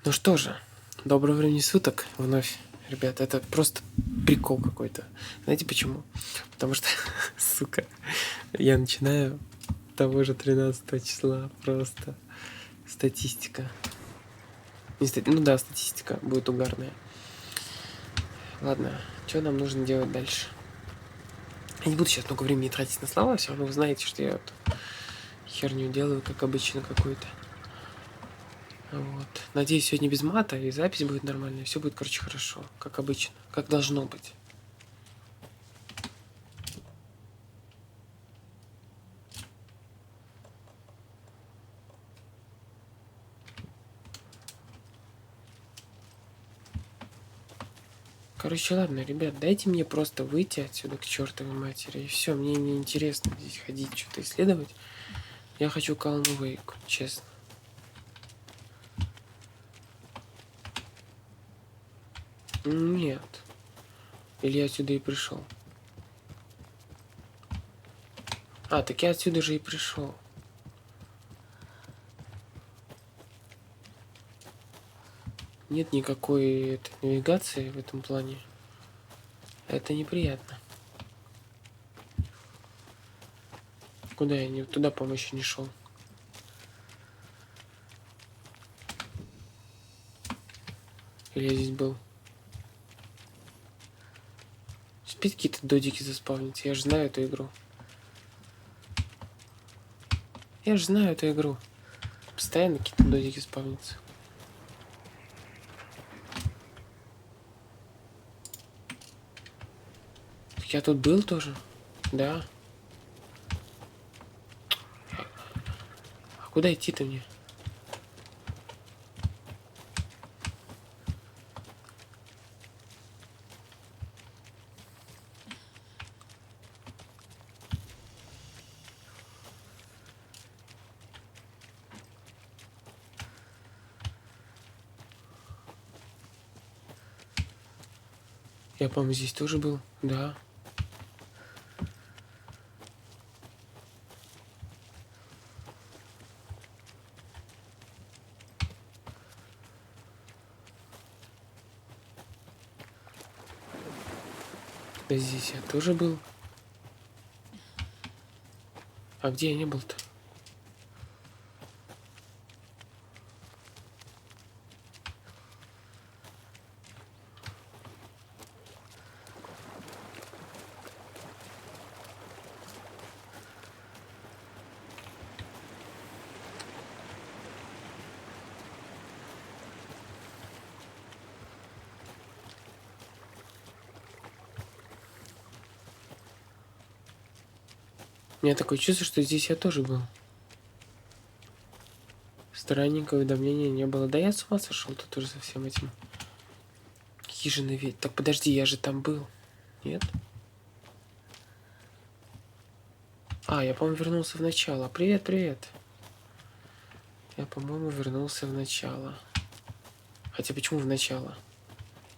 Ну что же, доброго времени суток вновь, ребят. Это просто прикол какой-то. Знаете почему? Потому что, сука, я начинаю того же 13 числа. Просто статистика. Ну да, статистика будет угарная. Ладно, что нам нужно делать дальше? Я не буду сейчас много времени тратить на слова, все равно вы знаете, что я вот херню делаю, как обычно, какую-то. Вот. Надеюсь, сегодня без мата, и запись будет нормальная. Все будет, короче, хорошо. Как обычно. Как должно быть. Короче, ладно, ребят, дайте мне просто выйти отсюда к чертовой матери. И все, мне не интересно здесь ходить, что-то исследовать. Я хочу Calm Wake, честно. Нет. Или я отсюда и пришел. А, так я отсюда же и пришел. Нет никакой навигации в этом плане. Это неприятно. Куда я не туда, по-моему, еще не шел. Или я здесь был? Спит какие-то додики заспавнить. Я же знаю эту игру. Я же знаю эту игру. Постоянно какие-то додики спавнятся. Я тут был тоже? Да. А куда идти-то мне? Я, по-моему, здесь тоже был. Да. Да здесь я тоже был. А где я не был-то? У меня такое чувство, что здесь я тоже был. Странненького уведомления не было. Да я с ума сошел тут уже со всем этим. Хижина ведь. Так подожди, я же там был. Нет? А, я, по-моему, вернулся в начало. Привет, привет. Я, по-моему, вернулся в начало. Хотя почему в начало?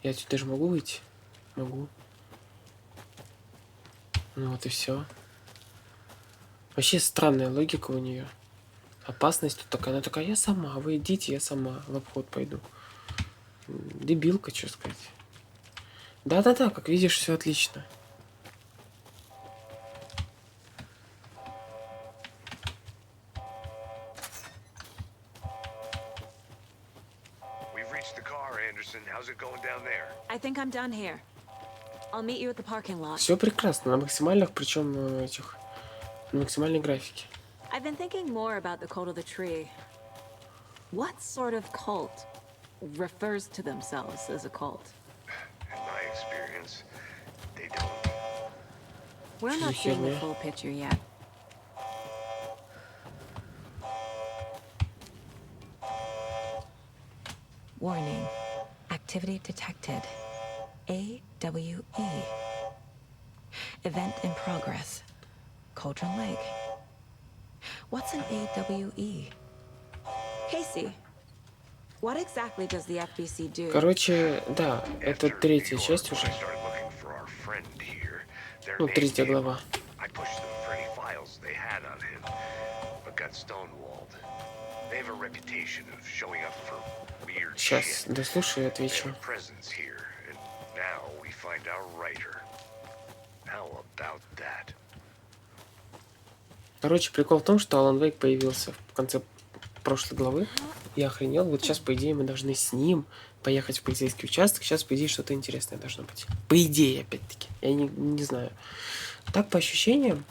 Я отсюда даже могу выйти? Могу. Ну вот и все. Вообще странная логика у нее. Опасность тут такая. Она такая, я сама, вы идите, я сама в обход пойду. Дебилка, что сказать. Да-да-да, как видишь, все отлично. I think I'm done here. I'll meet you at the parking lot. Все прекрасно, на максимальных, причем этих, на максимальной графике. I've been thinking more about the cult of the tree. What sort of cult refers to themselves as a cult? In my experience, they don't. We're not seeing the full picture yet. Warning. Activity detected. AWE. Event in progress. Cauldron Lake. What's an AWE? Casey, what exactly does the FBC do? Короче, да, это третья часть уже. Ну, третья глава. Сейчас дослушаю и отвечу. Their presence here, and now we find our writer. How about that? Короче, прикол в том, что Алан Вейк появился в конце прошлой главы. Я охренел. Вот сейчас, по идее, мы должны с ним поехать в полицейский участок. Сейчас, по идее, что-то интересное должно быть. По идее, опять-таки. Я не знаю. Так, по ощущениям,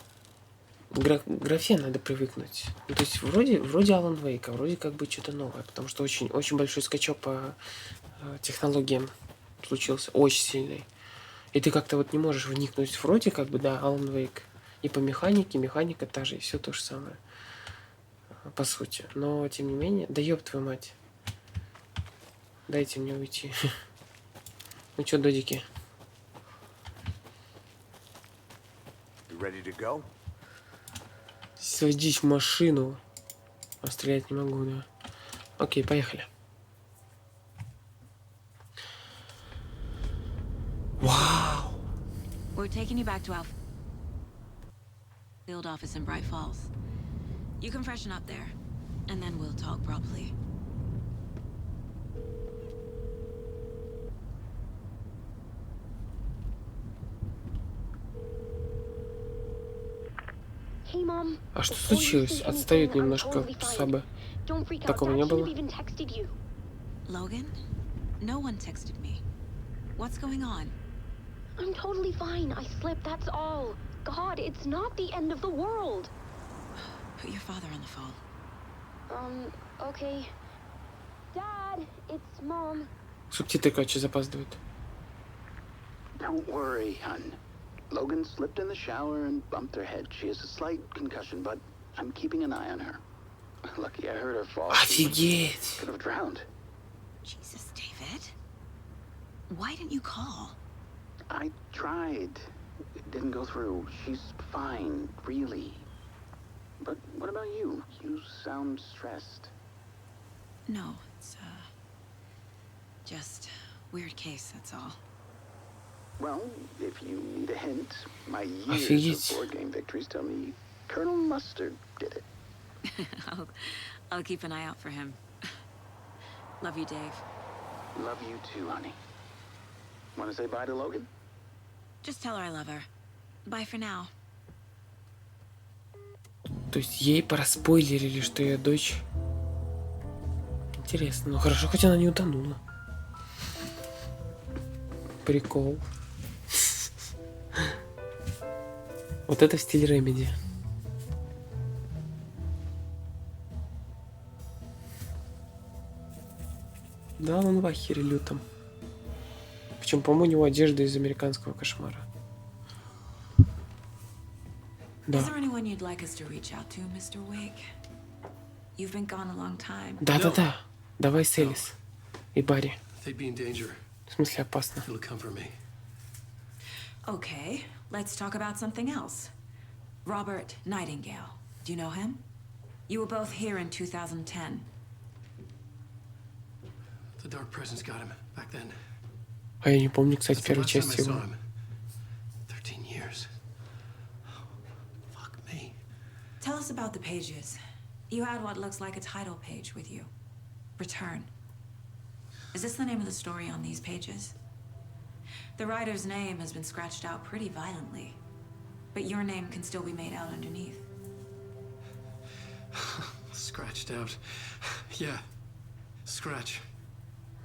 к графе надо привыкнуть. Ну, то есть, вроде Алан Вейка, вроде как бы что-то новое. Потому что очень большой скачок по технологиям случился. Очень сильный. И ты как-то вот не можешь вникнуть. Вроде как бы, да, Алан Вейк. И по механике, механика та же, и все то же самое. По сути. Но, тем не менее... Да ёб твою мать. Дайте мне уйти. Ну чё, додики? Садись в машину. А стрелять не могу, да. Окей, поехали. Вау! We're taking you back to our field office in Bright Falls. You can freshen up there, and then we'll talk properly. А что случилось? Отстают немножко сабы. Такого не было? Logan? No one texted me. What's going on? I'm totally fine. I slipped, that's all. God, it's not the end of the world. Put your father on the phone. Okay. Dad, it's Mom. Субтитры, короче, запаздывают. Don't worry, hun. Logan slipped in the shower and bumped her head. She has a slight concussion, but I'm keeping an eye on her. Lucky I heard her fall. Офигеть! Could have drowned. Jesus, David. Why didn't you call? I tried. It didn't go through. She's fine, really. But what about you? You sound stressed. No, it's, just weird case, that's all. Well, if you need a hint, my years Офигеть. of board game victories tell me Colonel Mustard did it. I'll keep an eye out for him. Love you, Dave. Love you too, honey. Want to say bye to Logan? Just tell her I love her. Bye for now. То есть ей проспойлерили, что ее дочь... Интересно. Ну хорошо, хоть она не утонула. Прикол. Вот это в стиле Ремеди. Да, он в ахере лютом. Причем, по-моему, у него одежда из американского кошмара. Да. Is there anyone you'd like us to reach out to, Mr. Wake? You've been gone a long time. Да. Давай с Элис и Барри. They'd be in danger. В смысле опасно. It'll come for me. Okay, let's talk about something else. Robert Nightingale. Do you know him? You were both here in 2010. The dark presence got him back then. А я не помню, кстати, That's the первой last time I части saw его. him. 13 years. Fuck me. Tell us about the pages. You had what looks like a title page with you. Return. Is this the name of the story on these pages? The writer's name has been scratched out pretty violently, but your name can still be made out underneath. Scratched out. Yeah. Scratch.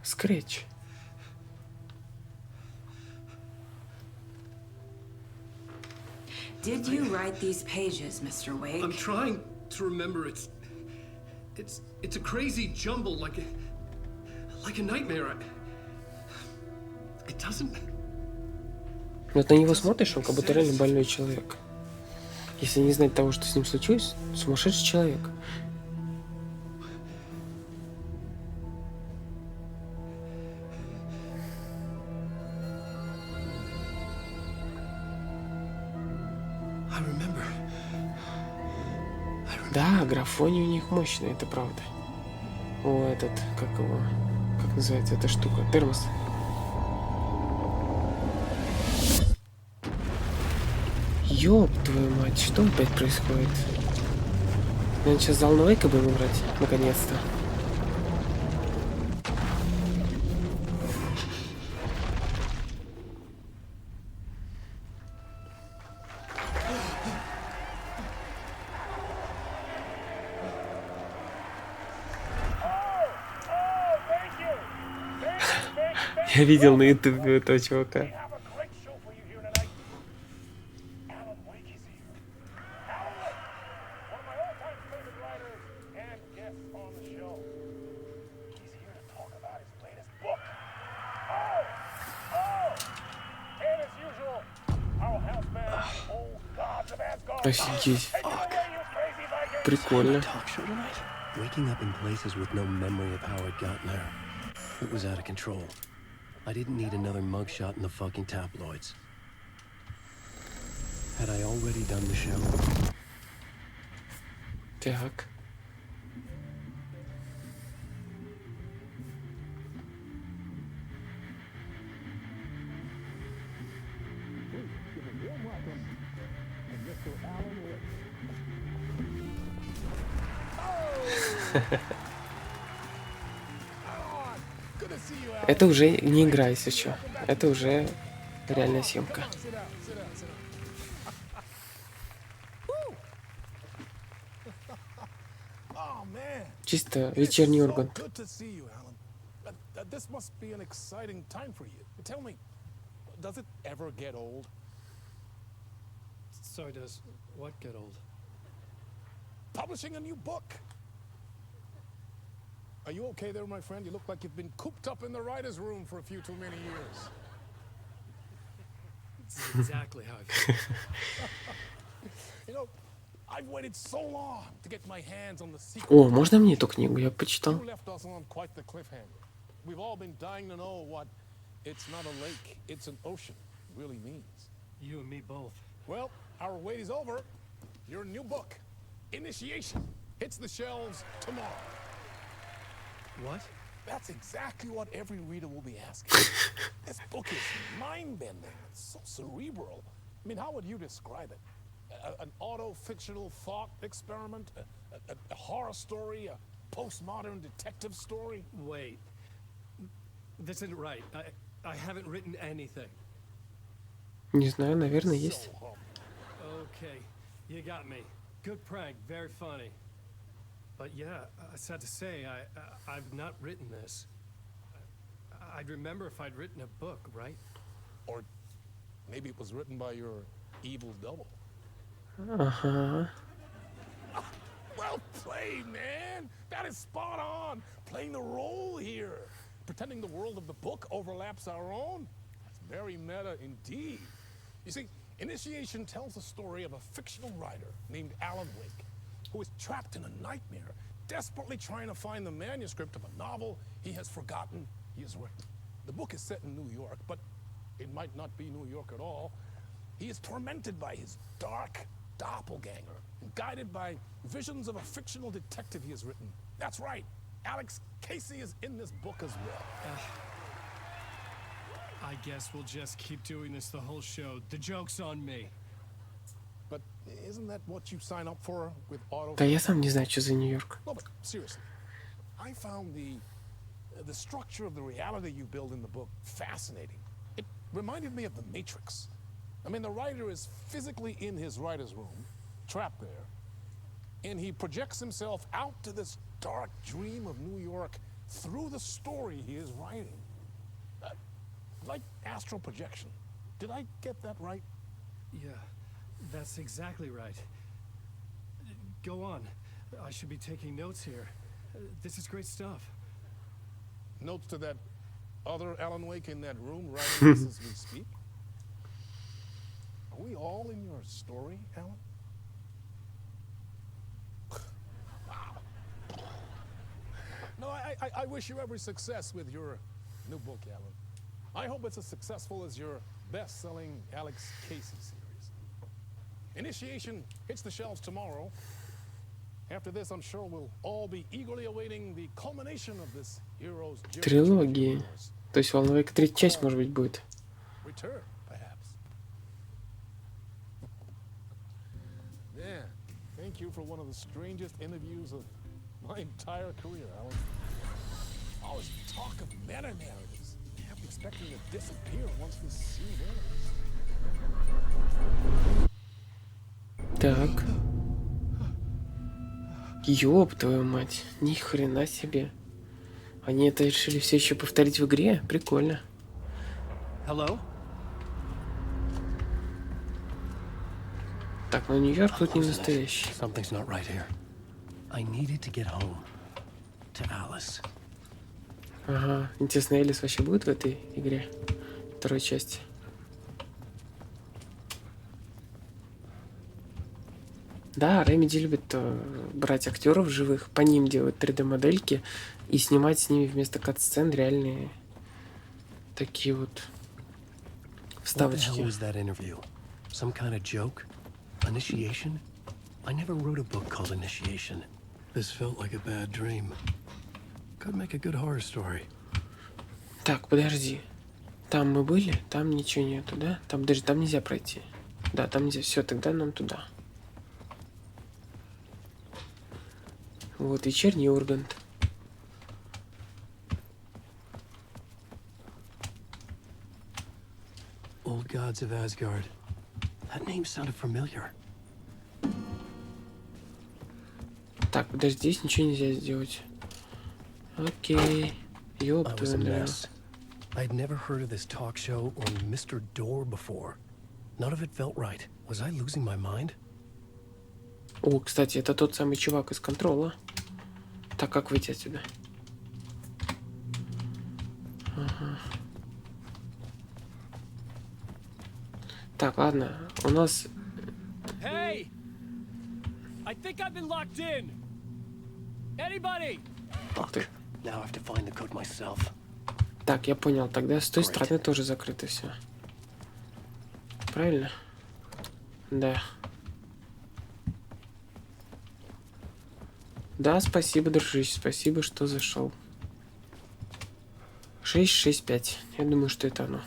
Скретч. Did you write these pages, Mr. Wake? I'm trying to remember. It's a crazy jumble, like a nightmare. It doesn't. Вот на него смотришь, он как будто реально больной человек. Если не знать того, что с ним случилось, сумасшедший человек. Да, графоний у них мощный, это правда. О, этот, как его, как называется эта штука? Термос. Ёб твою мать, что опять происходит? Наверное, сейчас за Алана Вейка будем играть, наконец-то. Я видел на ютубе этого чувака. Офигеть. Прикольно. Waking up in places with no memory of how I'd gotten there. It was out of control. I didn't need another mugshot in the fucking tabloids. Had I already done the show? Так. Это уже не игра, если что. Это уже реальная съемка. Чисто вечерний Ургант. This must be an exciting time for you. Tell me, does it ever get old? So does what get old? Publishing a new book. Are you okay there, my friend? You look like you've been cooped up in the writer's room for a few too many years. It's exactly how I feel. You know, I've waited so long to get my hands on the secret. О, можно мне эту книгу? Я почитал. You left us on quite the cliffhanger. We've all been dying to know what "it's not a lake, it's an ocean" really means. You and me both. Well, our wait is over. Your new book, Initiation, hits the shelves tomorrow. What? That's exactly what every reader will be asking. This book is mind-bending. It's so cerebral. I mean, how would you describe it? An auto-fictional thought experiment? A horror story? A postmodern detective story? Wait. This isn't right. I haven't written anything. Не знаю, наверное, есть. Okay, you got me. Good prank, very funny. But yeah, sad to say, I've not written this. I'd remember if I'd written a book, right? Or maybe it was written by your evil double. Ага. Well played, man! That is spot on! Playing the role here. Pretending the world of the book overlaps our own. That's very meta indeed. You see, Initiation tells the story of a fictional writer named Alan Wake, who is trapped in a nightmare, desperately trying to find the manuscript of a novel he has forgotten he has written. The book is set in New York, but it might not be New York at all. He is tormented by his dark doppelganger, and guided by visions of a fictional detective he has written. That's right, Alex Casey is in this book as well. I guess we'll just keep doing this the whole show. The joke's on me. But isn't that what you sign up for with auto? Да я сам не знаю, что за Нью-Йорк. No, but seriously, I found the structure of the reality you build in the book fascinating. It reminded me of The Matrix. I mean, the writer is physically in his writer's room, trapped there, and he projects himself out to this dark dream of New York through the story he is writing. Like astral projection. Did I get that right? Yeah, that's exactly right. Go on. I should be taking notes here. This is great stuff. Notes to that other Alan Wake in that room writing this as we speak? Are we all in your story, Alan? Wow. No, I wish you every success with your new book, Alan. I hope it's as successful as your best-selling Alex Casey series. Initiation hits the shelves tomorrow. After this, I'm sure we'll all be eagerly awaiting the culmination of this hero's journey. Трилогии. То есть Alan Wake 3 часть, может быть, будет. Return, perhaps. Yeah, thank you for one of the strangest interviews of my entire career, Alan. Always talk of meta-narratives. I'm expecting to disappear once this scene ends. Так. Ёб твою мать. Ни хрена себе. Они это решили все еще повторить в игре? Прикольно. Hello? Так, ну Нью-Йорк тут не настоящий. Something's not right here. I needed to get home. To Alice. Ага, интересно, Элис вообще будет в этой игре? Второй части. Да, Remedy любит брать актеров живых, по ним делать 3D-модельки и снимать с ними вместо кат-сцен реальные такие вот What the hell вставочки. was that interview? Some kind of joke? Initiation? I never wrote a book called Initiation. This felt like a bad dream. Could make a good horror story. Так, подожди. Там мы были, там ничего нету, да? Там даже там нельзя пройти. Да, там нельзя. Все, тогда нам туда. Вот, вечерний Ургант. Old Gods of Asgard. That name sounded familiar. Так, подожди, здесь ничего нельзя сделать. Окей. Ёб I was твою a налево. mess. I'd never heard of this talk show or Mr. Door before. None of it felt right. Was I losing my mind? О, кстати, это тот самый чувак из контрола. Так, как выйти отсюда? Ага. Так, ладно. У нас... Hey! I think I've been locked in. Anybody? Fuck. Now I have to find the code myself. Так, я понял. Тогда с той стороны тоже закрыто все. Правильно? Да. Да, спасибо, дружище. Спасибо, что зашел. 665. Я думаю, что это оно.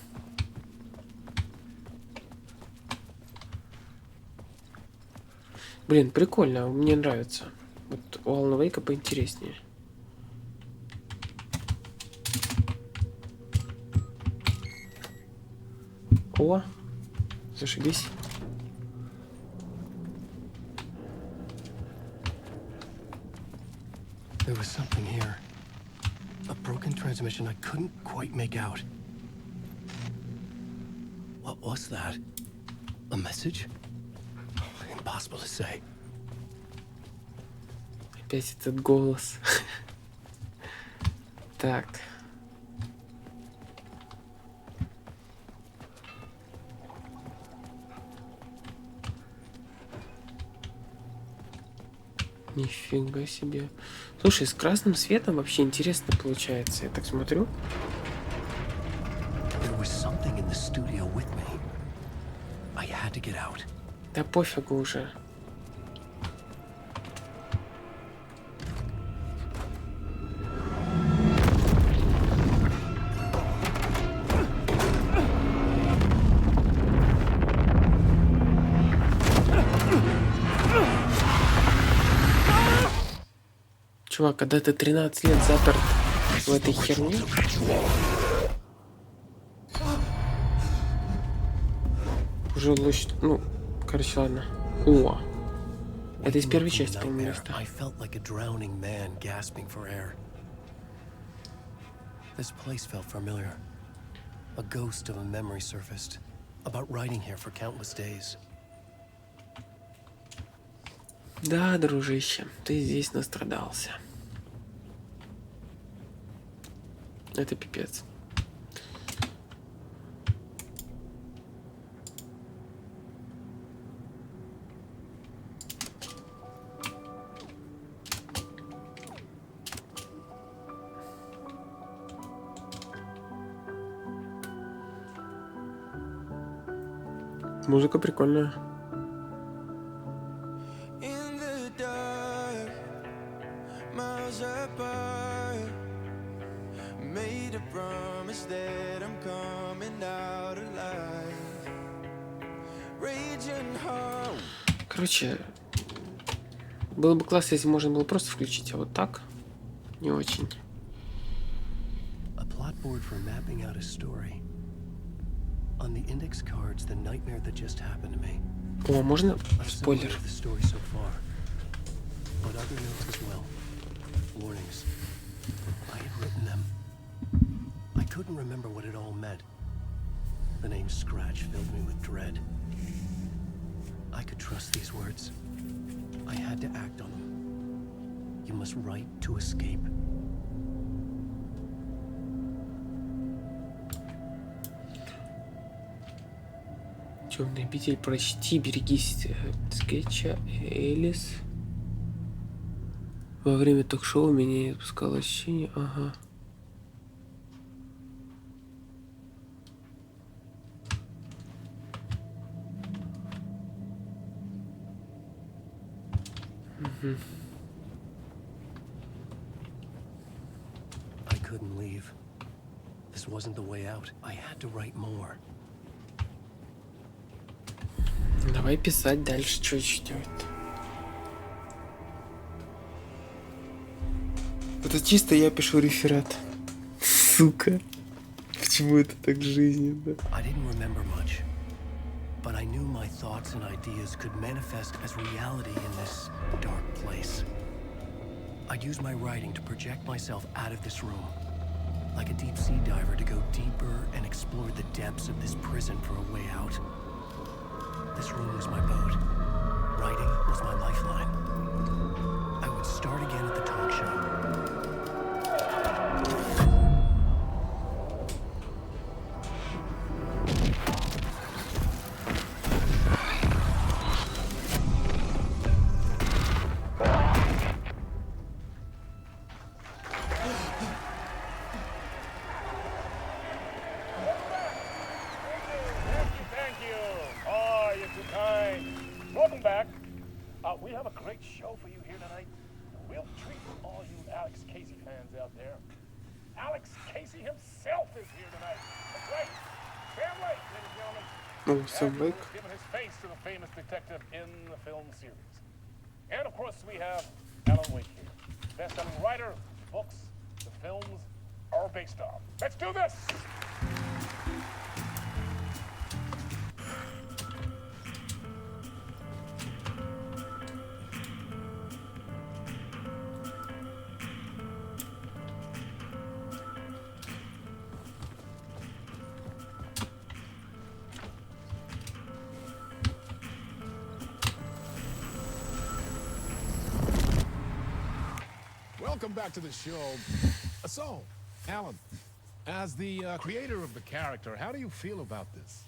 Блин, прикольно. Мне нравится. Вот у Алана Вейка поинтереснее. О, зашибись. There was something here. A broken transmission I couldn't quite make out. What was that? A message? Impossible to say. Опять этот голос. Так. Нифига себе. Слушай, с красным светом вообще интересно получается. Я так смотрю. There was something in the studio with me. I had to get out. Да пофигу уже. Чувак, когда ты 13 лет заперт в этой херне... Уже лучше... Ну, короче, ладно. О! Это из первой части, по-моему, место. I felt like a drowning man gasping for air. This place felt familiar. A ghost of a memory surfaced. About riding here for countless days. Да, дружище, ты здесь настрадался. Это пипец. Музыка прикольная. In the dark, miles apart, made a promise that I'm coming out alive. Raging hard. Короче, было бы классно, если можно было просто включить, а вот так не очень. A plot board for mapping out a story. On the index cards, the nightmare that just happened to me. О, можно A спойлер? summary of the story so far, but other notes as well. Warnings. I had written them. I couldn't remember what it all meant. The name Scratch filled me with dread. I could trust these words. I had to act on them. You must write to escape. Темный обитель, прочти, берегись скетча Элис. Во время ток-шоу меня не отпускало ощущение. Ага. I couldn't leave. This wasn't the way out. I had to write more. Давай писать дальше, что еще делать. Это чисто я пишу реферат. Сука. Почему это так жизненно? I didn't remember much, but I knew my thoughts and ideas could manifest as reality in this dark place. I'd use my writing to project myself out of this room, like a deep sea diver to go deeper and explore the depths of this prison for a way out. This room was my boat. Writing was my lifeline. I would start again at the talk show. Welcome back. We have a great show for you here tonight. We'll treat all you Alex Casey fans out there. Alex Casey himself is here tonight. That's right. Sam Lake, ladies and gentlemen. Oh, Sam Lake. Has given his face to the famous detective in the film series. And of course, we have Alan Wake here, best-selling writer, books, the films are based on. Let's do this. Welcome back to the show. So, Alan, as the creator of the character, how do you feel about this?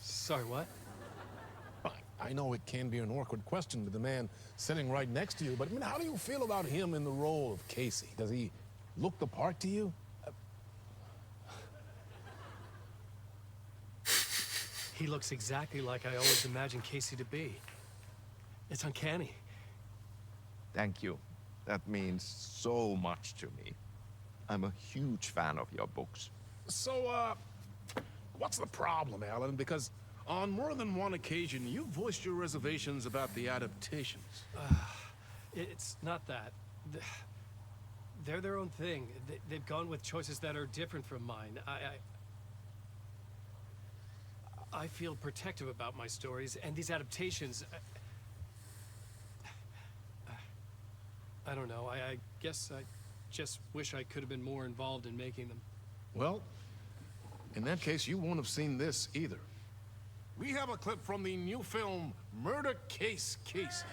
Sorry, what? I know it can be an awkward question to the man sitting right next to you, but I mean, how do you feel about him in the role of Casey? Does he look the part to you? He looks exactly like I always imagined Casey to be. It's uncanny. Thank you. That means so much to me. I'm a huge fan of your books. So, what's the problem, Alan? Because on more than one occasion, you've voiced your reservations about the adaptations. It's not that. They're their own thing. They've gone with choices that are different from mine. I feel protective about my stories, and these adaptations... I don't know. I guess I just wish I could have been more involved in making them. Well, in that case, you won't have seen this either. We have a clip from the new film, Murder Case Casey.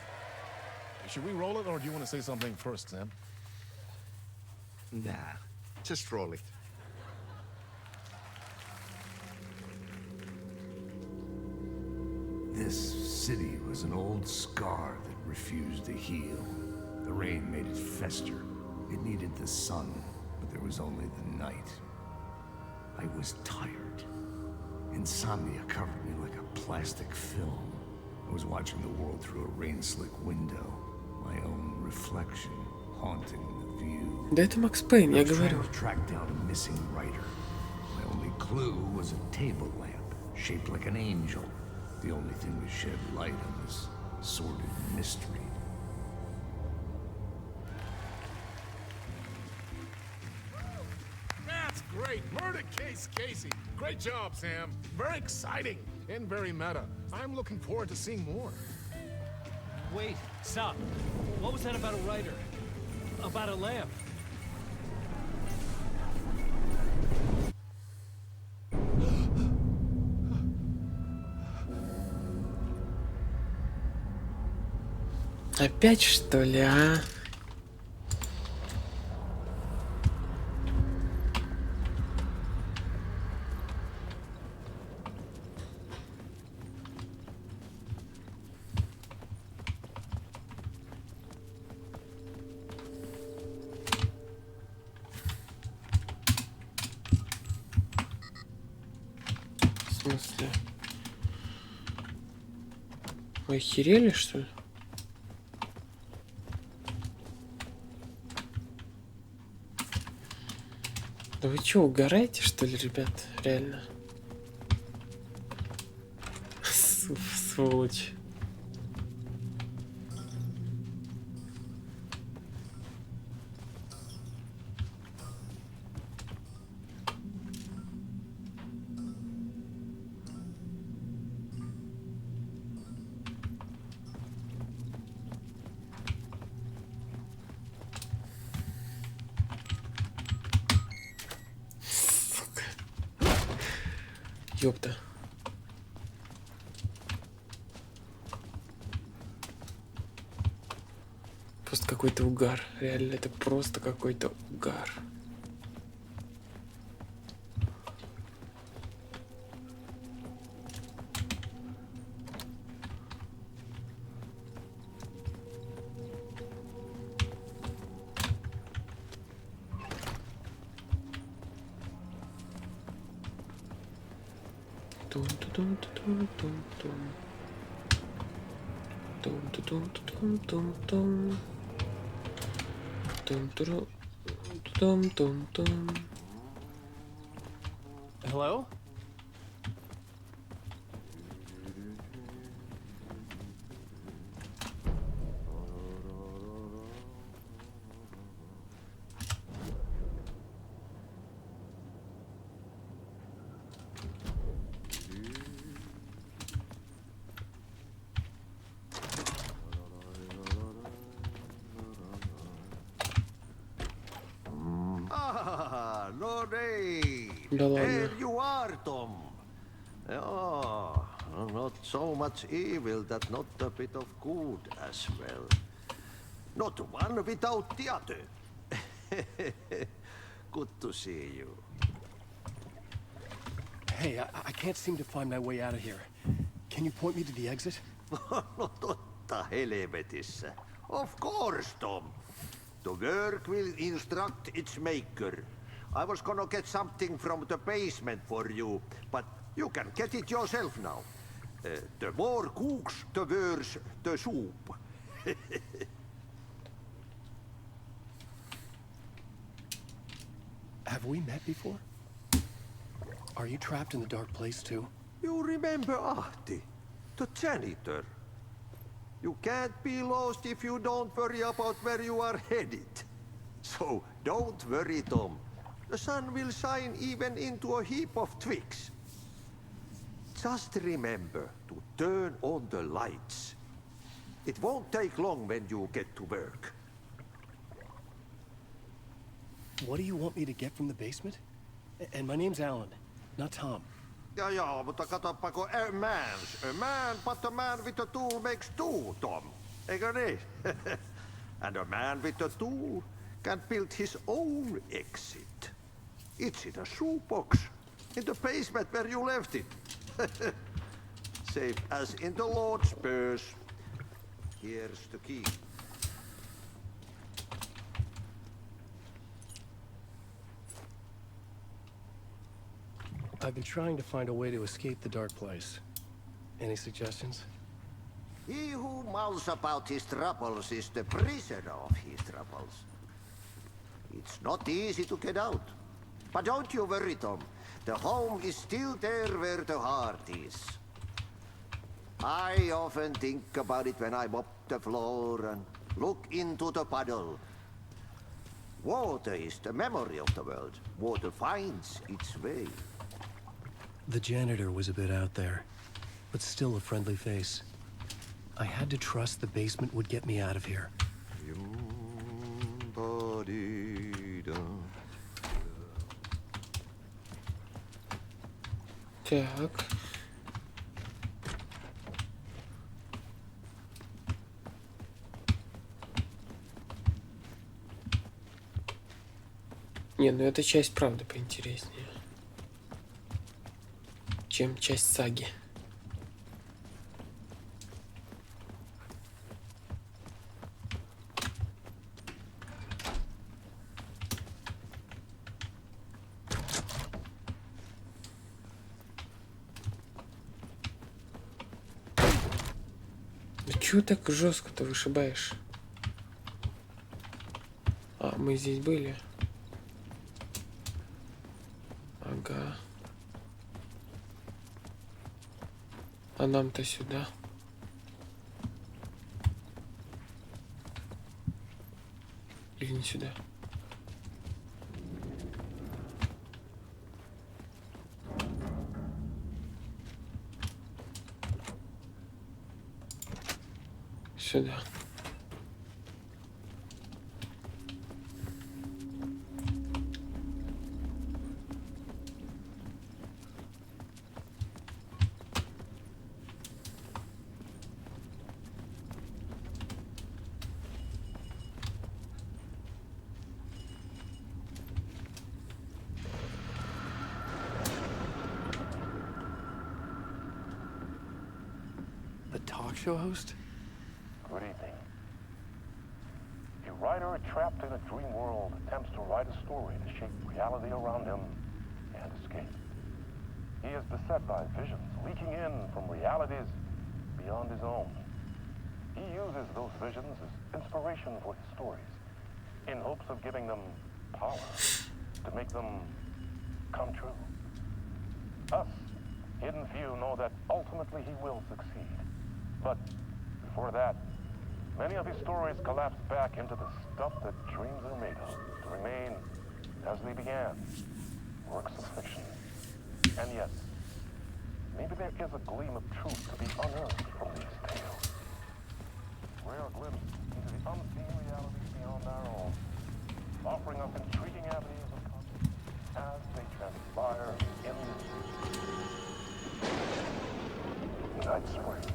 Should we roll it, or do you want to say something first, Sam? Nah, just roll it. This city was an old scar that refused to heal. The rain made it fester. It needed the sun, but there was only the night. I was tired. Insomnia covered me like a plastic film. I was watching the world through a rain-slick window. My own reflection haunting the view. Да это Макс Пейн, я I was trying говорю. to track down a missing writer. My only clue was a table lamp, shaped like an angel. The only thing to shed light on this sordid mystery. That's great. Murder Case Casey. Great job, Sam. Very exciting and very meta. I'm looking forward to seeing more. Wait, stop. What was that about a writer? About a lamp? Опять что ли, а? В смысле? Вы охерели, что ли? Да вы чё, угораете, что ли, ребят? Реально. Сволочь. Ёпта. Просто какой-то угар. Реально, это просто какой-то угар. Тум-ту-тум-ту-тум-тум-тум. Тум-ту-тум-ту-тум-тум-тум. Тум-туру-тум-тум-тум. Hello? Ah, no day. Да ладно. There you are, Tom. Oh, not so much evil that not a bit of good as well. Not one without the other. Good to see you. Hey, I can't seem to find my way out of here. Can you point me to the exit? No totta helvetissä. Of course, Tom. The work will instruct its maker. I was gonna get something from the basement for you, but you can get it yourself now. The more cooks, the worse the soup. Have we met before? Are you trapped in the dark place too? You remember Ahti, the janitor? You can't be lost if you don't worry about where you are headed. So don't worry, Tom. The sun will shine even into a heap of twigs. Just remember to turn on the lights. It won't take long when you get to work. What do you want me to get from the basement? And my name's Alan, not Tom. Ja, mutta katoppa kun a man, but a man with a tool makes two, Tom. Eikö niin? And a man with a tool can build his own exit. It's in a shoebox, in the basement where you left it. Safe as in the Lord's purse. Here's the key. I've been trying to find a way to escape the dark place. Any suggestions? He who mouths about his troubles is the prisoner of his troubles. It's not easy to get out. But don't you worry, Tom. The home is still there where the heart is. I often think about it when I mop the floor and look into the puddle. Water is the memory of the world. Water finds its way. The janitor was a bit out there, but still a friendly face. I had to trust the basement would get me out of here. Так. Не, ну эта часть правда поинтереснее, чем часть саги. Да чего так жестко-то вышибаешь? А, мы здесь были. Ага. А нам-то сюда. Или не сюда? Сюда. The talk show host? Good evening. A writer trapped in a dream world attempts to write a story to shape reality around him and escape. He is beset by visions leaking in from realities beyond his own. He uses those visions as inspiration for his stories, in hopes of giving them power, to make them come true. Us, hidden few, know that ultimately he will succeed. But before that, many of his stories collapse back into the stuff that dreams are made of, to remain as they began, works of fiction. And yet, maybe there is a gleam of truth to be unearthed from these tales. Rare glimpse into the unseen realities beyond our own, offering us intriguing avenues of consciousness as they transpire in this night spring.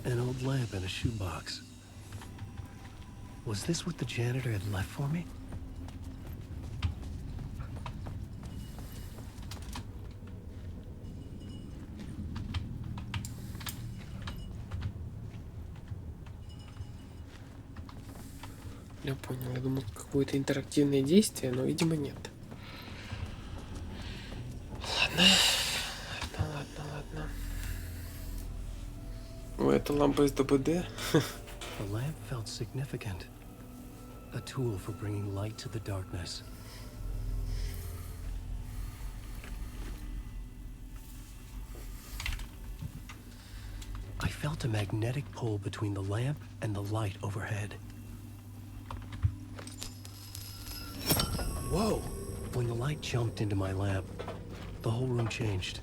An old lamp in a shoebox. Was this what the janitor had left for me? Я понял, я думал, какое-то интерактивное действие, но, видимо, нет. Ладно. Ой, это лампа из ДБД. The lamp felt significant. A tool for bringing light to the darkness. I felt a magnetic pull between the lamp and the light overhead. Whoa! When the light jumped into my lamp, the whole room changed,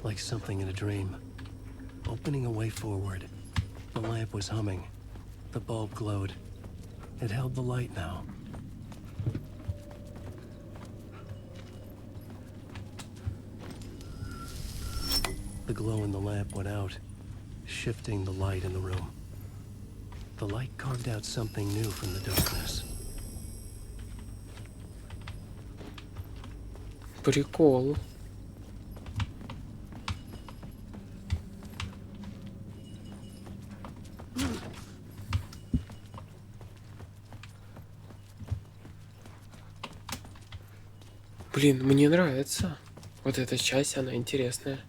like something in a dream. Opening a way forward, the lamp was humming. The bulb glowed. It held the light now. The glow in the lamp went out, shifting the light in the room. The light carved out something new from the darkness. Прикол. Блин, мне нравится. Вот эта часть, она интересная.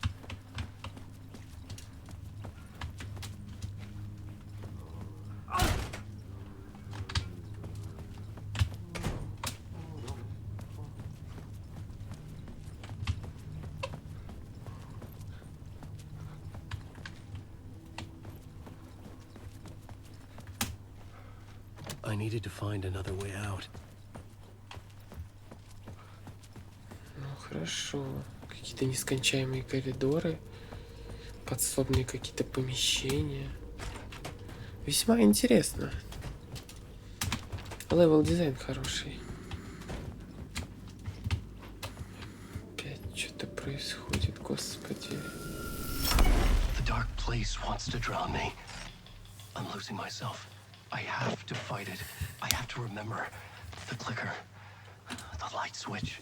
I needed to find another way out. Хорошо. Какие-то нескончаемые коридоры, подсобные какие-то помещения. Весьма интересно. Левел дизайн хороший. Опять что-то происходит, господи. The dark place wants to drown me. I'm losing myself. I have to fight it. I have to remember. The clicker. The light switch.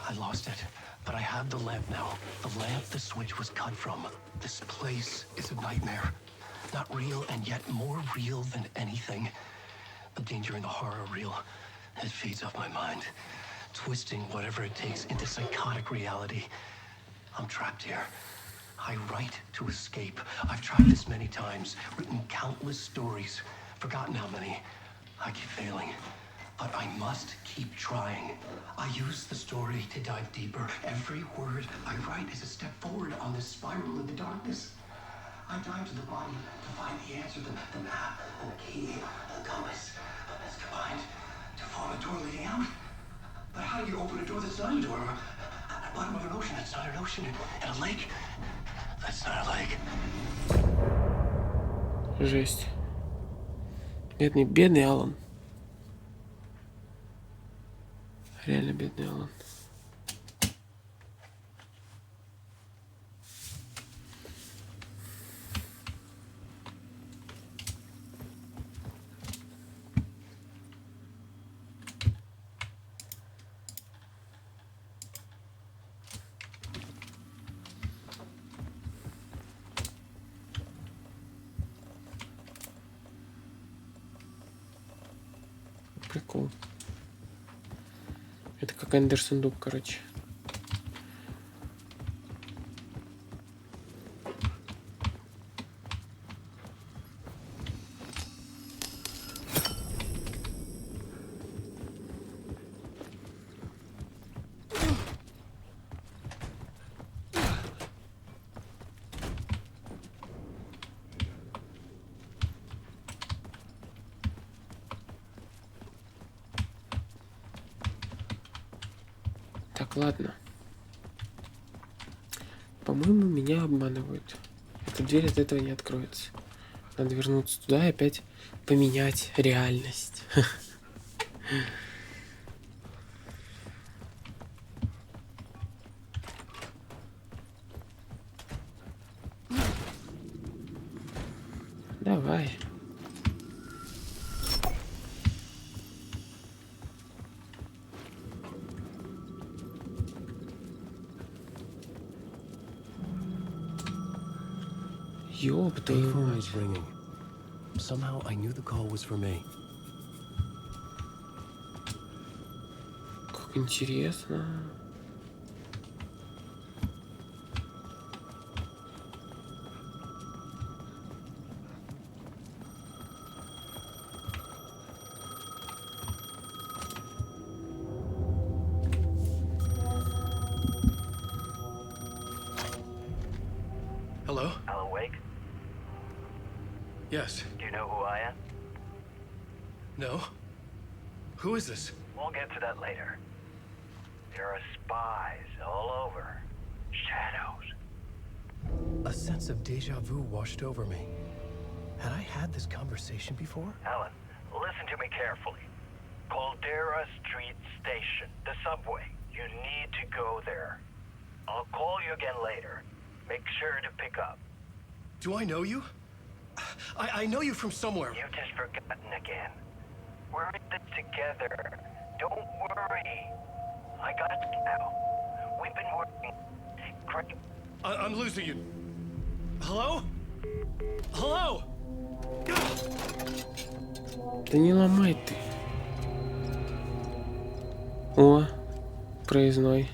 I lost it. But I have the lamp now. The lamp the switch was cut from. This place is a nightmare. Not real, and yet more real than anything. The danger in the horror reel. It feeds off my mind. Twisting whatever it takes into psychotic reality. I'm trapped here. I write to escape. I've tried this many times. Written countless stories. Forgotten how many. I keep failing. But I must keep trying. I use the story to dive deeper. Every word I write is a step forward on this spiral of the darkness. I dive to the body to find the answer, the map, and the key, and the compass. That's combined to form a door leading out. But how do you open a door that's not a door? At the bottom of an ocean that's not an ocean, and a lake that's not a lake. Жесть. Бедный Алан. Реально бедный Алан. Прикол. Это как Андерсон-дуб, короче. Так, ладно. По-моему, меня обманывают. Эта дверь от этого не откроется. Надо вернуться туда и опять поменять реальность. Давай. Ёб твою phone мать. was ringing. Somehow I knew the call was for me. Как интересно. Hello? Alan Wake? Yes. Do you know who I am? No? Who is this? We'll get to that later. There are spies all over. Shadows. A sense of deja vu washed over me. Had I had this conversation before? Alan, listen to me carefully. Caldera Street Station, the subway. You need to go there. I'll call you again later. Make sure to pick up. Do I know you? I know you from somewhere. You've just forgotten again. We're in this together. Don't worry. I got it now. We've been working. Great. I'm losing you. Hello? Hello? Да не ломай ты. О, проездной.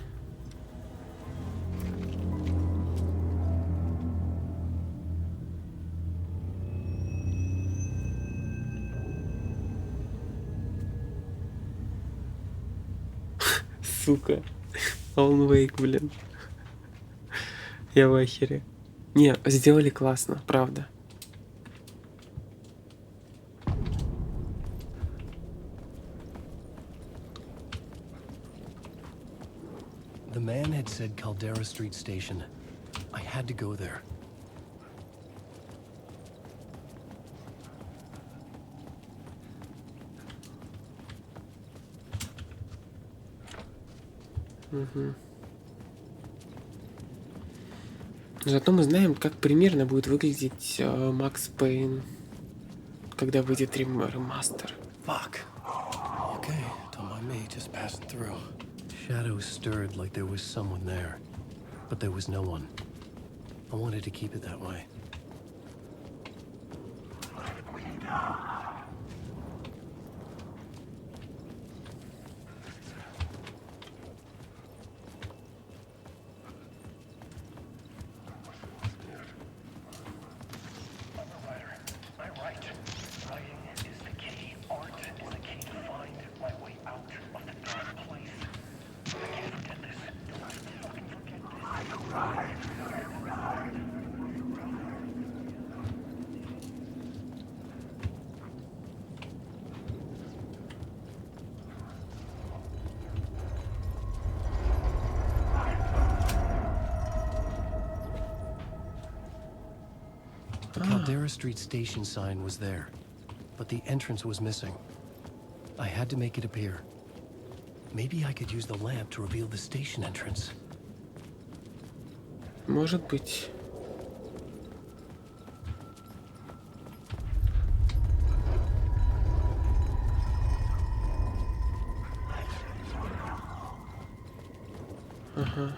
Сука. Alan Wake, блин. Я в ахере. Не, сделали классно, правда. The man had said Caldera Street Station. I had to go there. Угу. Зато мы знаем, как примерно будет выглядеть Макс Пейн. когда выйдет ремастер. Fuck. Okay, don't mind me, just passing through. Shadows stirred like there was someone there, but there was no one. I wanted to keep it that way. The Caldera Street station sign was there, but the entrance was missing. I had to make it appear. Maybe I could use the lamp to reveal the station entrance. Может быть. Ага.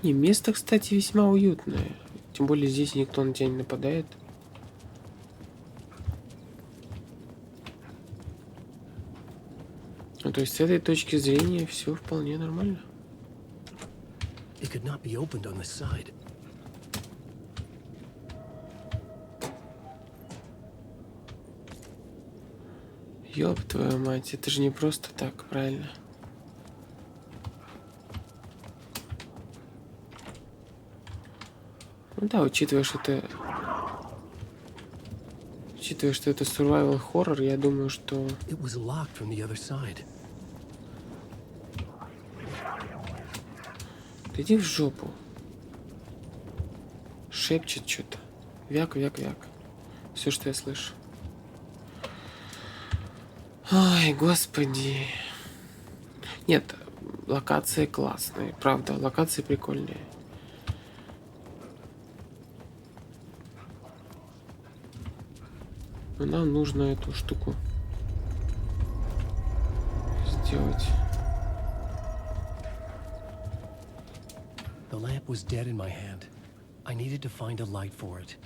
И место, кстати, весьма уютное. Тем более здесь никто на тебя не нападает. Ну, то есть с этой точки зрения все вполне нормально. It could not be opened on this side. Ёб твою мать, это же не просто так, правильно? Ну да, учитывая, что это survival horror, я думаю, что... It was locked from the other side. Да иди в жопу. Шепчет что-то. Вяк, вяк, вяк. Все, что я слышу. Ой, господи. Нет, локации классные. Правда, локации прикольные. Но нам нужно эту штуку сделать. The lamp was dead in my hand. I needed to find a light for it.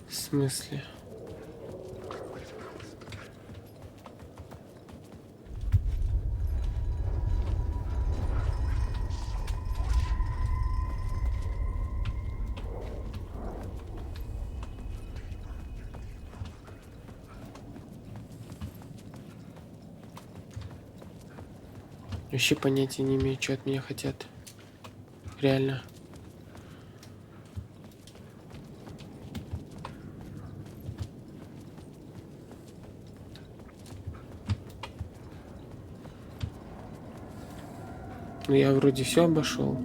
В смысле? Вообще понятия не имею, что от меня хотят. Реально. Ну я вроде все обошел.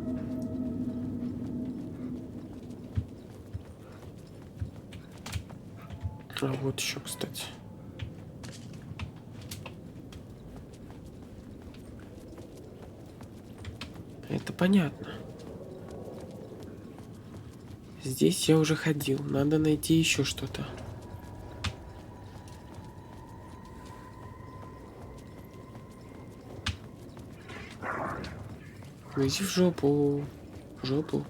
А вот еще, кстати. Это понятно. Здесь я уже ходил. Надо найти еще что-то. Ну иди в жопу. В жопу.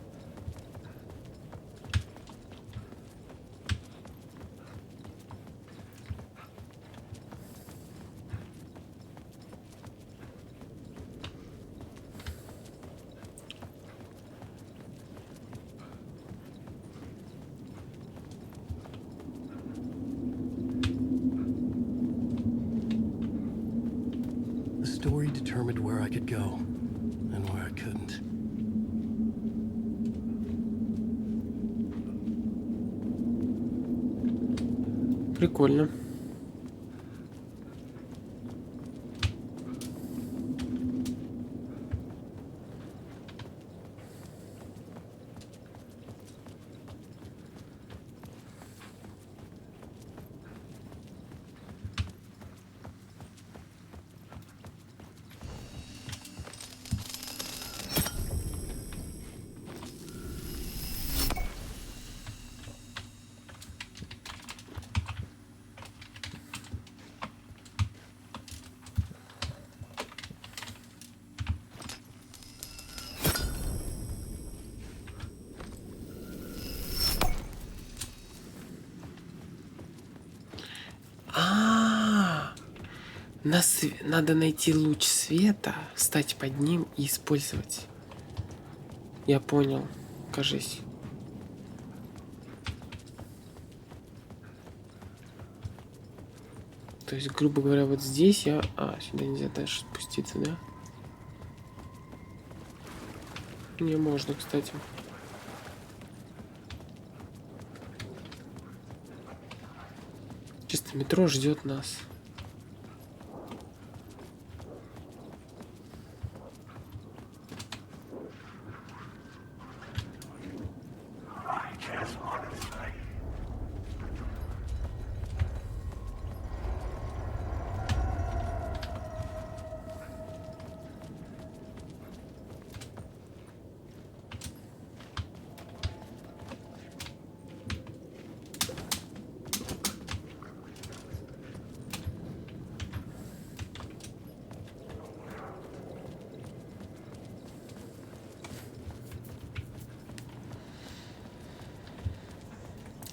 The story determined where I could go and where I couldn't. Прикольно. Надо найти луч света, встать под ним и использовать. Я понял, кажись. То есть, грубо говоря, вот здесь я... сюда нельзя дальше спуститься, да? Не можно, кстати. Чисто метро ждет нас.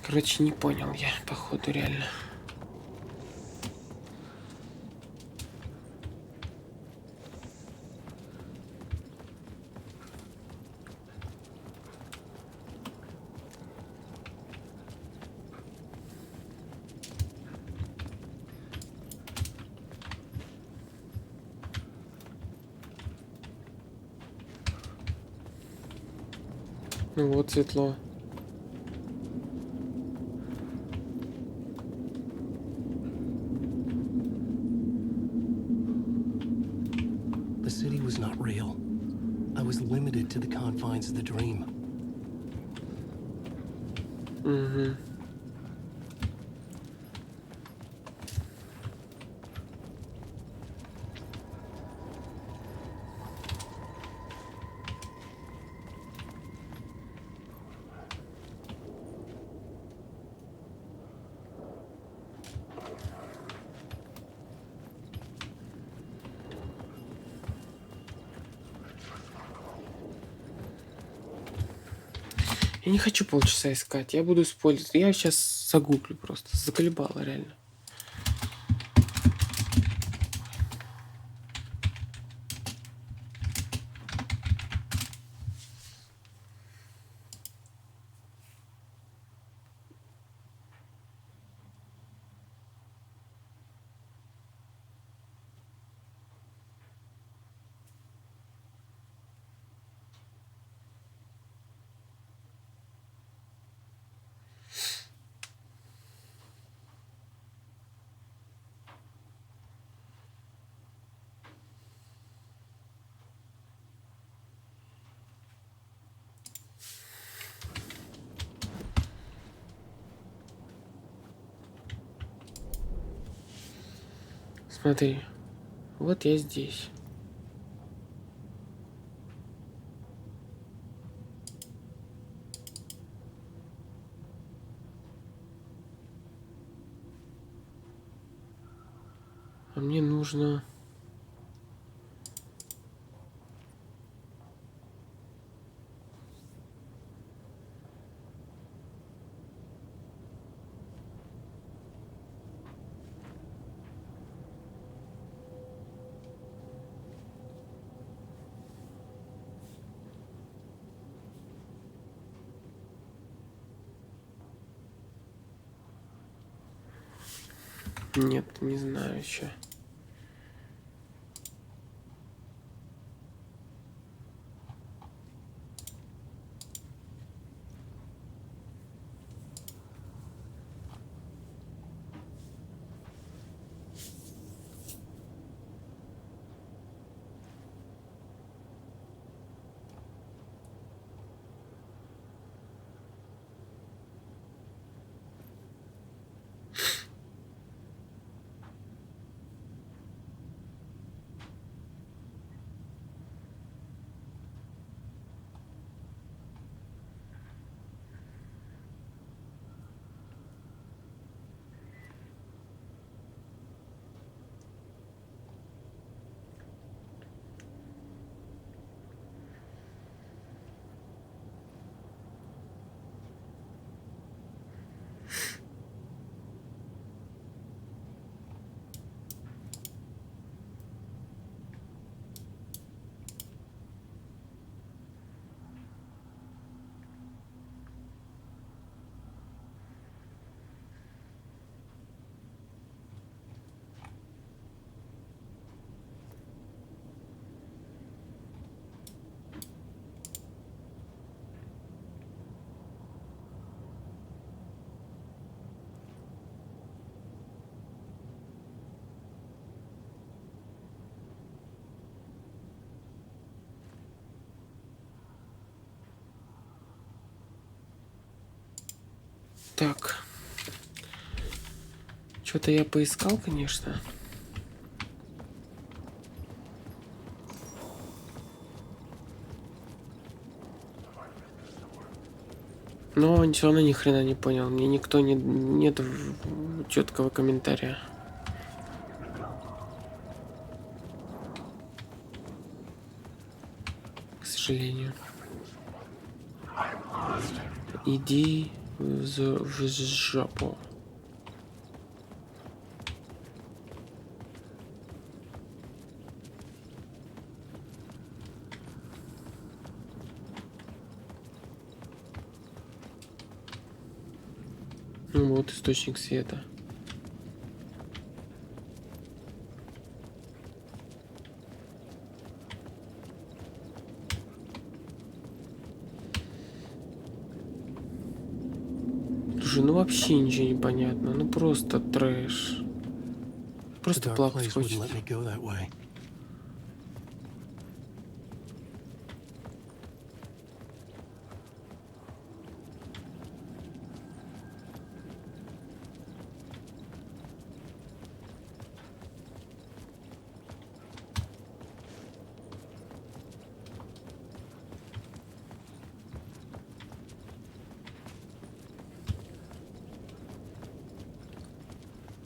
Короче, не понял я, походу, реально. Ну вот, светло. The city was not real. I was limited to the confines of the dream. Угу. Я не хочу полчаса искать, я буду использовать. Я сейчас загуглю просто. Заколебало реально. Смотри, вот я здесь. А мне нужно... Нет, не знаю еще. Так. Что-то я поискал, конечно. Но все равно ни хрена не понял. Мне никто нет четкого комментария. К сожалению. Иди в жопу. Ну вот источник света. Слушай, ну вообще ничего не понятно. Ну просто трэш. Просто плакать хочется.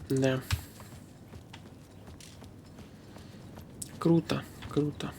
Да. Круто, круто.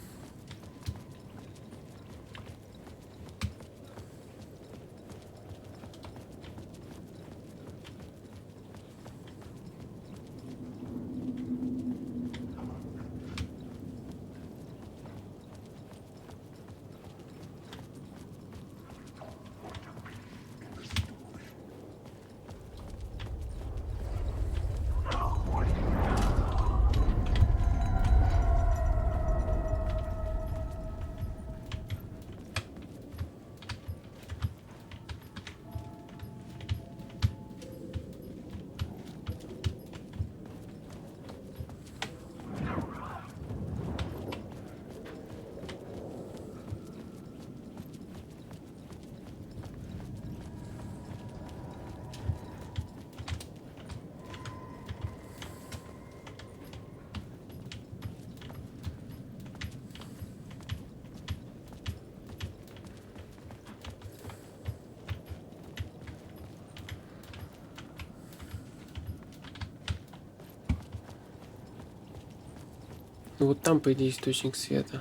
Ну вот там, по идее, источник света.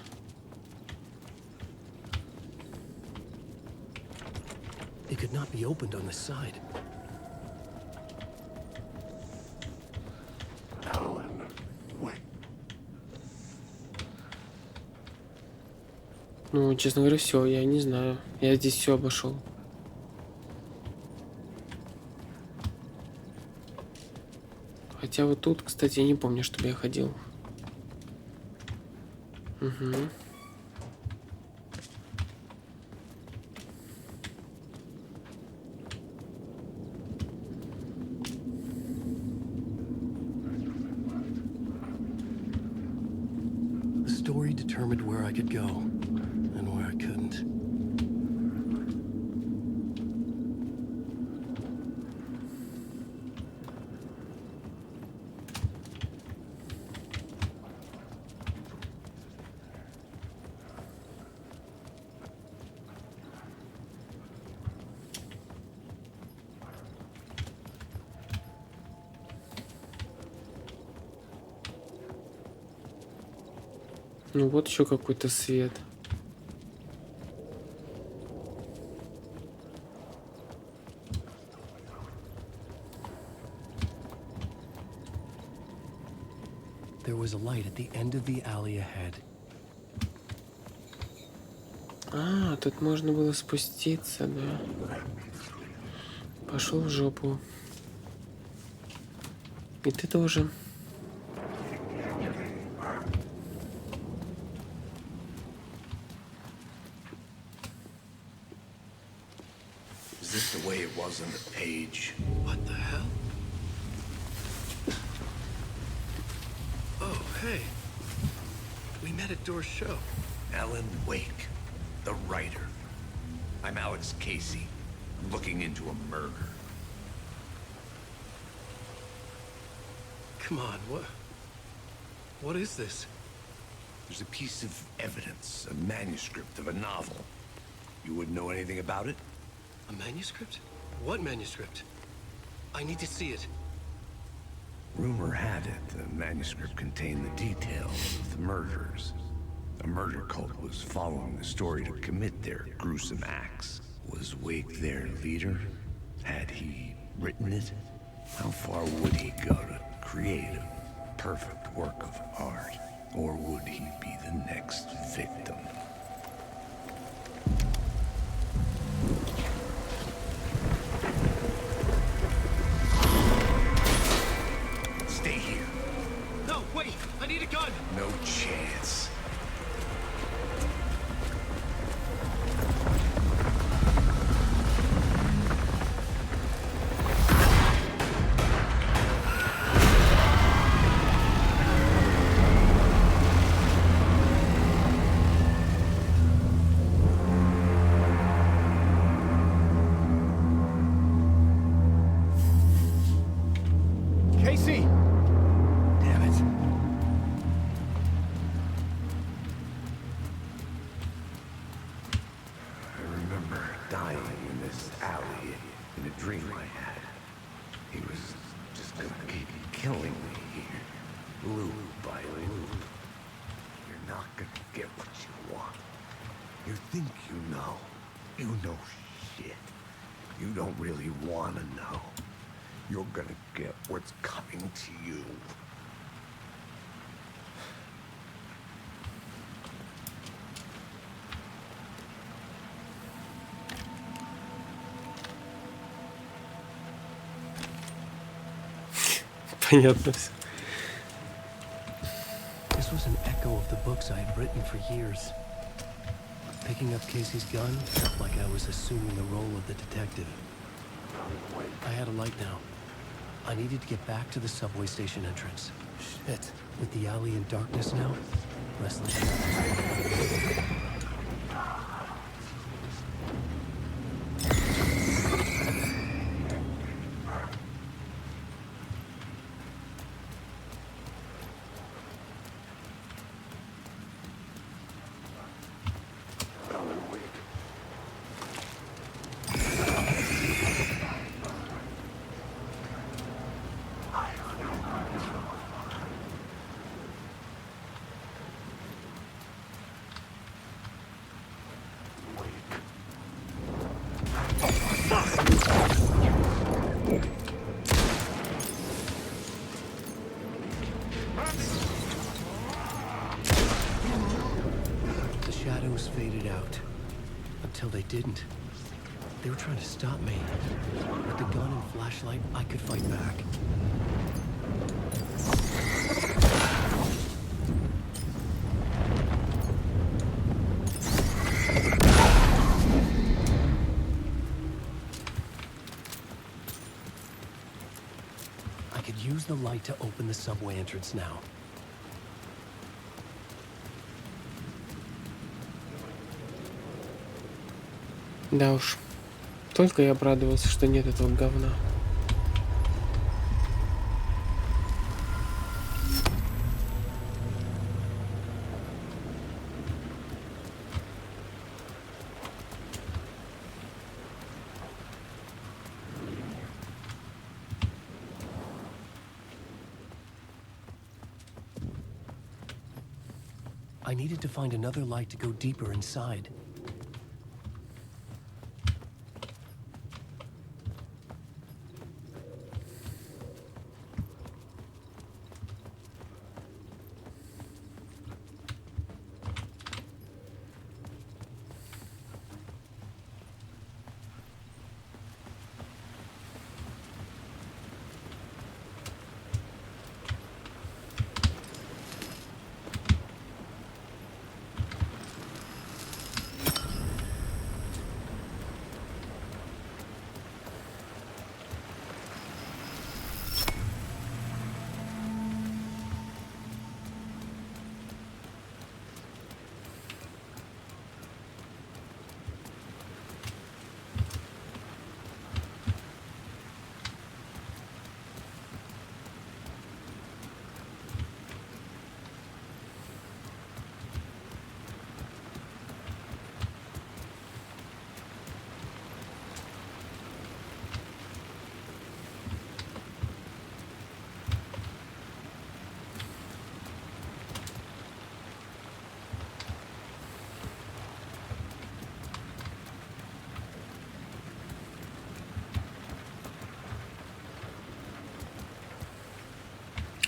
It could not be opened on the side. Ну, честно говоря, все, я не знаю. Я здесь все обошел. Хотя вот тут, кстати, я не помню, чтобы я ходил. Угу. The story determined where I could go and where I couldn't. Ну вот еще какой-то свет. There was a light at the end of the alley ahead. А, тут можно было спуститься, да. Пошел в жопу. И ты тоже. Is this the way it was on the page? What the hell? Oh, hey. We met at Door's show. Alan Wake, the writer. I'm Alex Casey. I'm looking into a murder. Come on, what is this? There's a piece of evidence, a manuscript of a novel. You wouldn't know anything about it? A manuscript? What manuscript? I need to see it. Rumor had it the manuscript contained the details of the murders. A murder cult was following the story to commit their gruesome acts. Was Wake their leader? Had he written it? How far would he go to create a perfect work of art? Or would he be the next victim? Stay here. No, wait! I need a gun! No chance. Casey! Damn it. I remember dying in this alley in a dream I had. He was just gonna keep killing me here, loop by loop. You're not gonna get what you want. You think you know. You know shit. You don't really wanna know. You're gonna get what's coming to you. Понятно все. This was an echo of the books I had written for years. Picking up Casey's gun felt like I was assuming the role of the detective. I had a light now. I needed to get back to the subway station entrance. Shit. With the alley in darkness now, restless. The shadows faded out. Until they didn't. They were trying to stop me. With the gun and flashlight, I could fight back. I could use the light to open the subway entrance now. Да уж. Только я обрадовался, что нет этого говна. I needed to find another light to go deeper inside.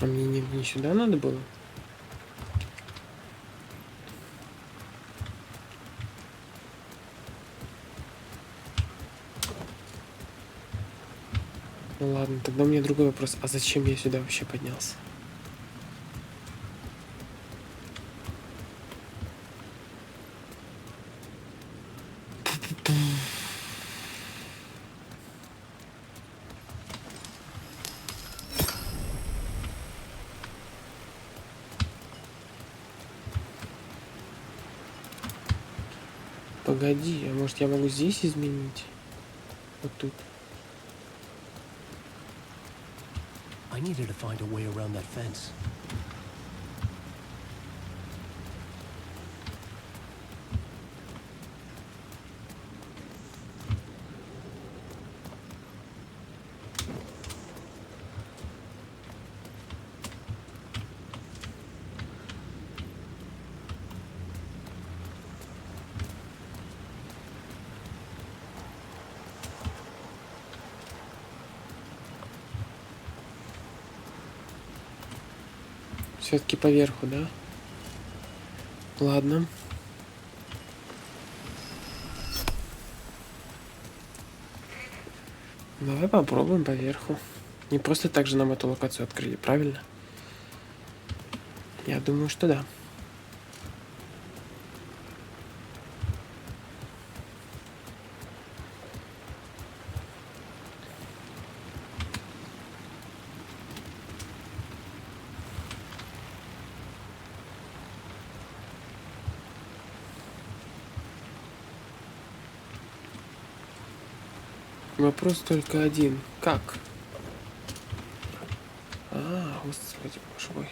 А мне не сюда надо было? Ну ладно, тогда у меня другой вопрос. А зачем я сюда вообще поднялся? Погоди, а может я могу здесь изменить? Вот тут. I needed to find a way around that fence. Все-таки поверху, да? Ладно. Давай попробуем поверху. Не просто так же нам эту локацию открыли, правильно? Я думаю, что да. Вопрос только один. Как? А, господи, боже мой.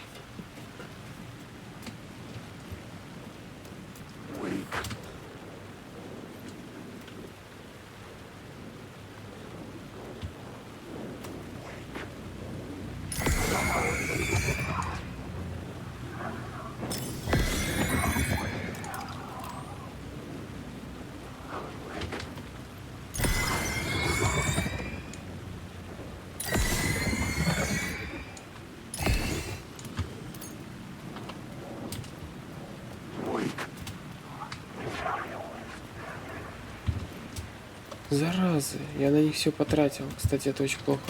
Заразы, я на них все потратил. Кстати, это очень плохо.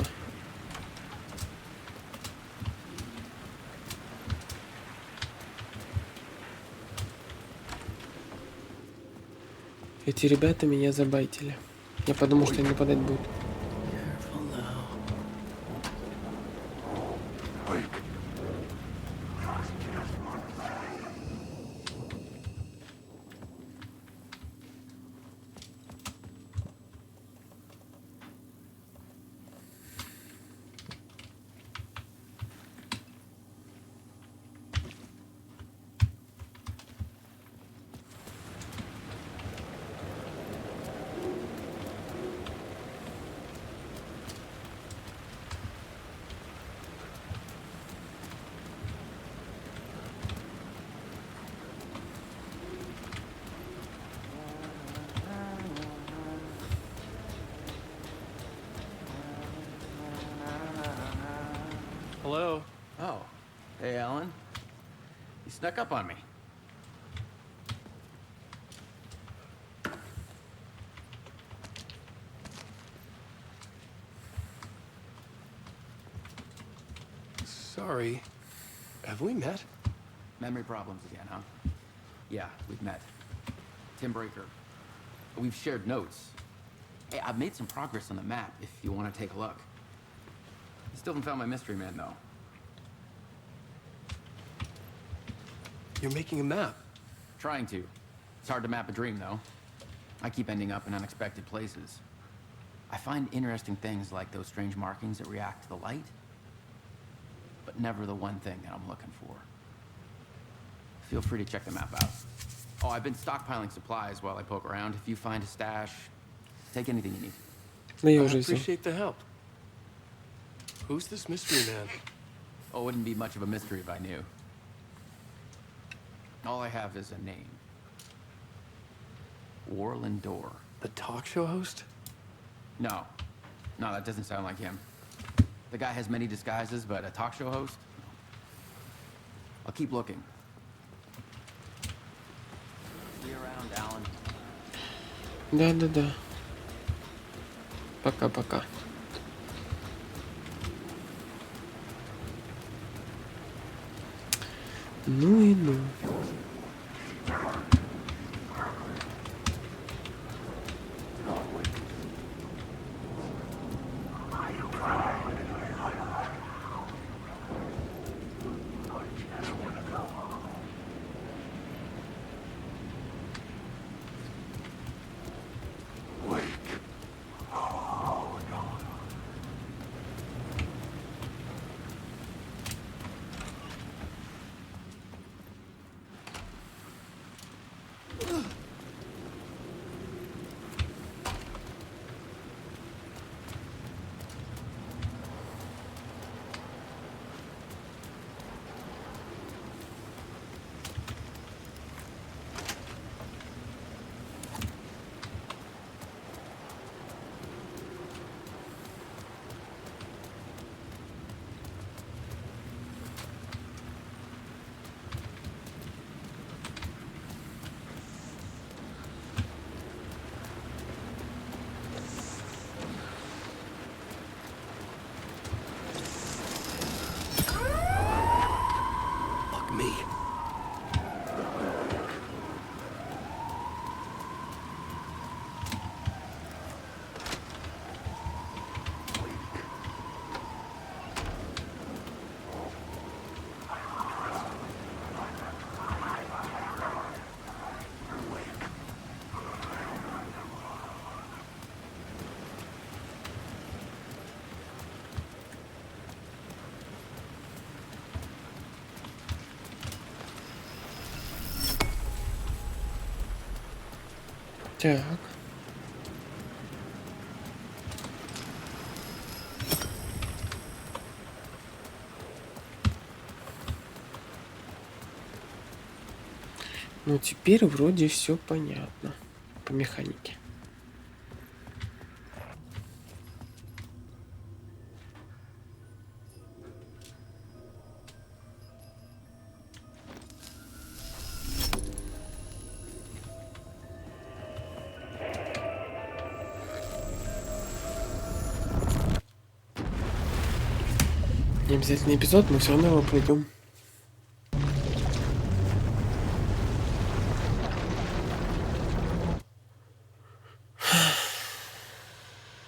Эти ребята меня забайтили. Я подумал, что они нападать будут. Hello? Oh. Hey, Alan. You snuck up on me. Sorry. Have we met? Memory problems again, huh? Yeah, we've met. Tim Breaker. We've shared notes. Hey, I've made some progress on the map if you want to take a look. Still haven't found my mystery man, though. You're making a map? Trying to. It's hard to map a dream, though. I keep ending up in unexpected places. I find interesting things like those strange markings that react to the light, but never the one thing that I'm looking for. Feel free to check the map out. Oh, I've been stockpiling supplies while I poke around. If you find a stash, take anything you need. I appreciate the help. Who's this mystery man? Oh, it wouldn't be much of a mystery if I knew. All I have is a name. Warland Door. The talk show host? No. No, that doesn't sound like him. The guy has many disguises, but a talk show host? I'll keep looking. See you around, Alan. Да-да-да. Пока-пока. Ну и ну. Так. Ну, теперь вроде все понятно по механике. Не обязательный эпизод, мы все равно его пройдем.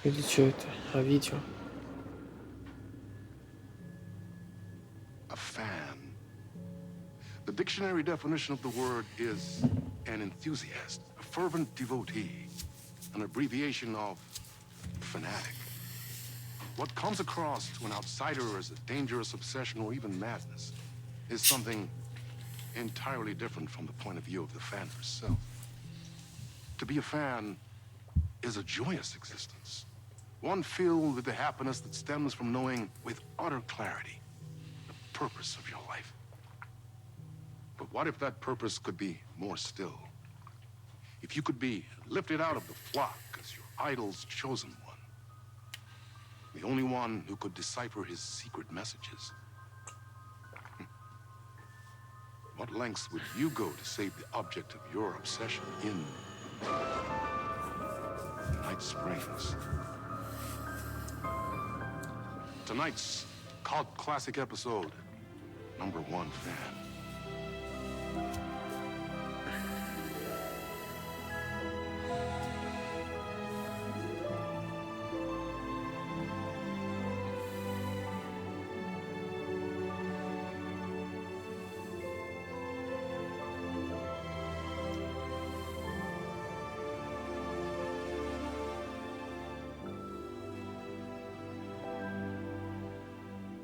Или что это? А видео? A fan. The dictionary definition of the word is an enthusiast, a fervent devotee, an abbreviation of fanatic. What comes across to an outsider as a dangerous obsession or even madness is something entirely different from the point of view of the fan herself. To be a fan is a joyous existence, one filled with the happiness that stems from knowing with utter clarity the purpose of your life. But what if that purpose could be more still? If you could be lifted out of the flock as your idol's chosen one, the only one who could decipher his secret messages. What lengths would you go to save the object of your obsession in Night Springs? Tonight's cult classic episode, number 1 fan.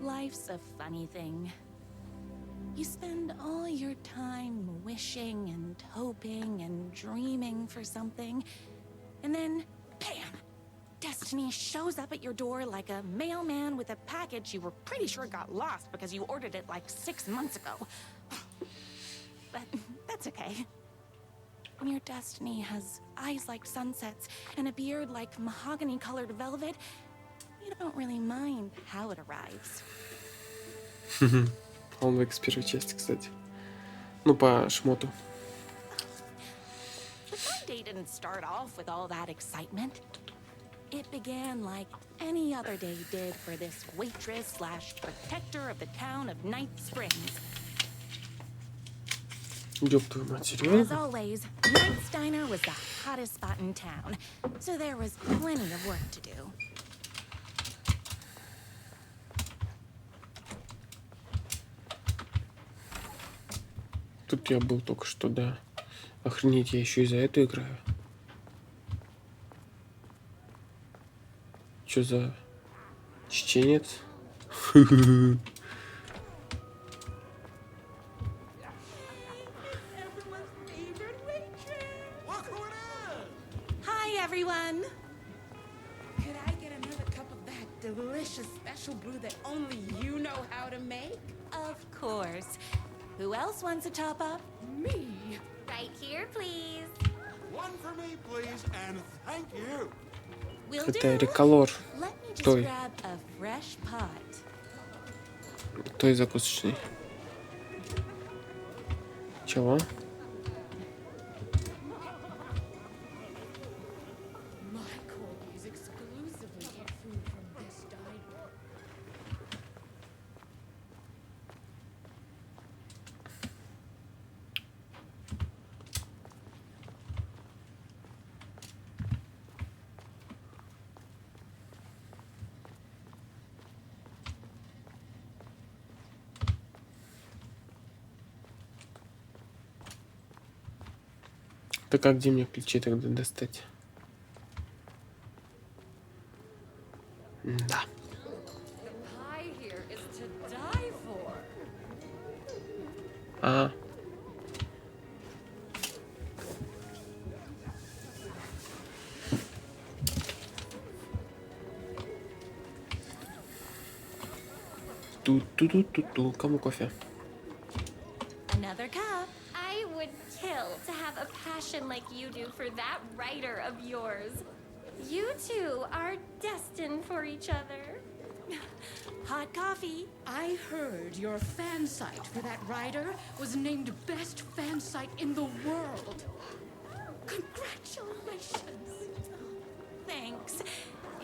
Life's a funny thing. You spend all your time wishing and hoping and dreaming for something, and then, bam! Destiny shows up at your door like a mailman with a package you were pretty sure got lost because you ordered it like 6 months ago. But that's okay. When your destiny has eyes like sunsets and a beard like mahogany-colored velvet, you don't really mind how it arrives. Он в первой части, кстати. Ну, по шмоту. The fun day didn't start off with all that excitement. It began like any other day did for this waitress slash protector of the town of Night Springs. Ёб твою мать, As серьезно? always, Night's Diner was the hottest spot in town, so there was plenty of work to do. Тут я был только что, да. Охренеть, я еще и за эту играю. Чё за чеченец? Hi, everyone. Could I get another cup of that delicious special brew that only you know how to make? Of course. Who else wants a top up? Me. Right here, please. One for me, please, and thank you. Will Это do. реколор. Let me just Той. grab a fresh pot. Той закусочный. Чего? My corgis exclusively eat food from this diner. Так а где мне ключи тогда достать? Да. The pie here is to die for. А. Ту-ту-ту-ту-ту. Кому кофе? Another cup. I would kill to have a passion like you do for that writer of yours. You two are destined for each other. Hot coffee. I heard your fan site for that writer was named best fan site in the world. Congratulations. Thanks.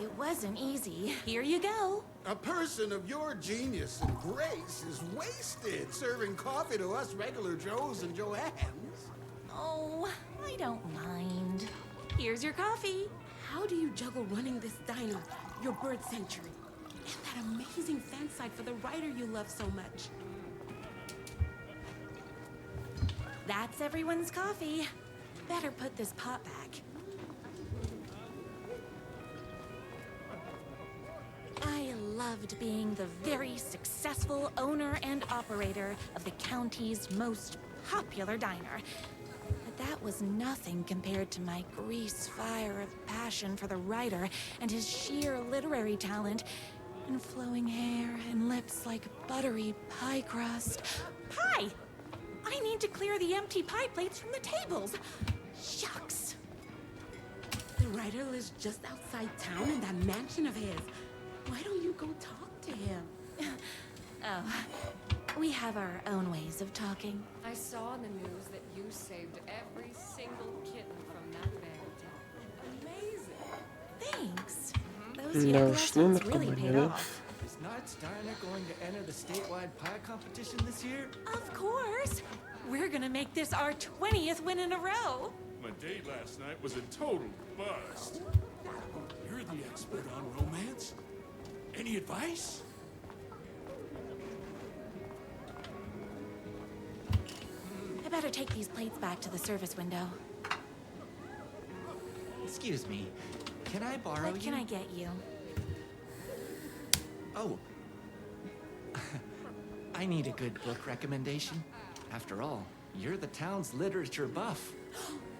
It wasn't easy. Here you go. A person of your genius and grace is wasted serving coffee to us regular Joes and Joannes. Oh, I don't mind. Here's your coffee. How do you juggle running this diner, your bird sanctuary, and that amazing fan site for the writer you love so much? That's everyone's coffee. Better put this pot back. I loved being the very successful owner and operator of the county's most popular diner. But that was nothing compared to my grease fire of passion for the writer and his sheer literary talent and flowing hair and lips like buttery pie crust. Pie! I need to clear the empty pie plates from the tables. Shucks. The writer lives just outside town in that mansion of his. Why don't you go talk to him? Oh, we have our own ways of talking. I saw in the news that you saved every single kitten from that bear den. Amazing. Thanks. Да Those уж, yoga ну lessons really наркомания, paid да? off. Is Night's Diner going to enter the statewide pie competition this year? Of course. We're gonna make this our 20th win in a row. My date last night was a total bust. You're the expert on romance. Any advice? I better take these plates back to the service window. Excuse me. Can I borrow you? What can I get you? Oh. I need a good book recommendation. After all, you're the town's literature buff.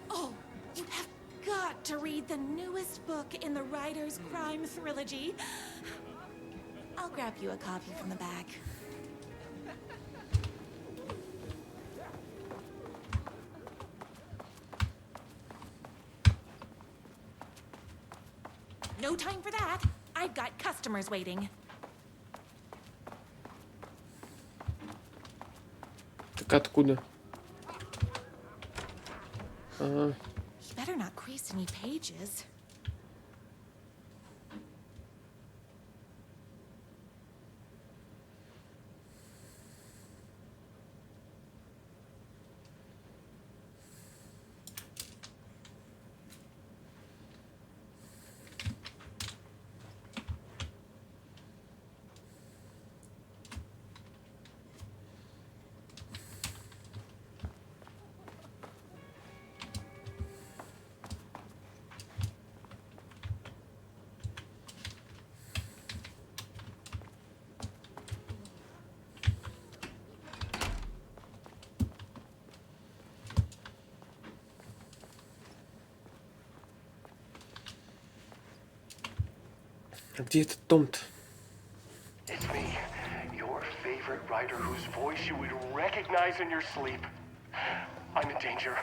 Oh, you have got to read the newest book in the Writer's Crime Trilogy. I'll grab you a copy from the back. No time for that. I've got customers waiting. Так откуда? You better not crease any pages. А где этот том-то? It's me, your favorite writer whose voice you would recognize in your sleep. I'm in danger.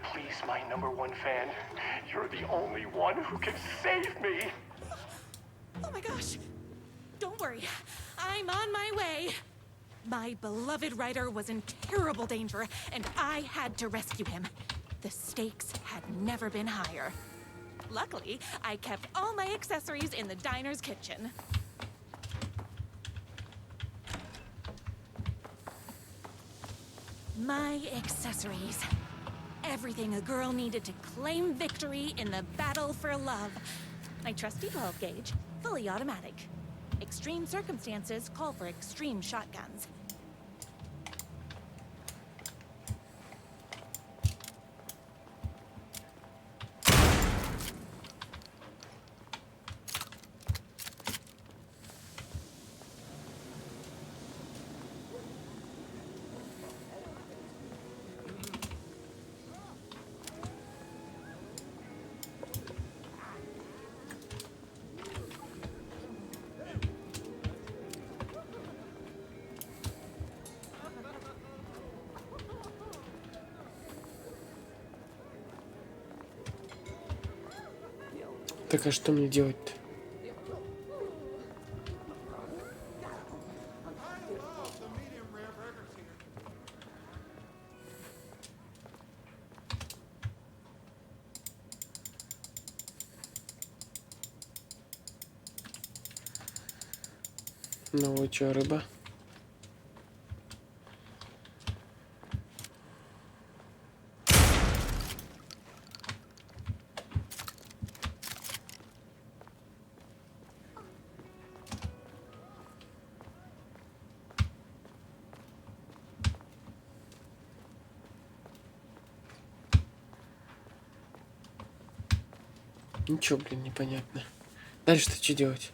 Please, my #1 fan, you're the only one who can save me. Oh my gosh! Don't worry, I'm on my way. My beloved writer was in terrible danger, and I had to rescue him. The stakes had never been higher. Luckily, I kept all my accessories in the diner's kitchen. My accessories. Everything a girl needed to claim victory in the battle for love. My trusty 12 gauge, fully automatic. Extreme circumstances call for extreme shotguns. Так а что мне делать-то? Ну вы чё, рыба? Ничего, блин, непонятно. Дальше-то что делать?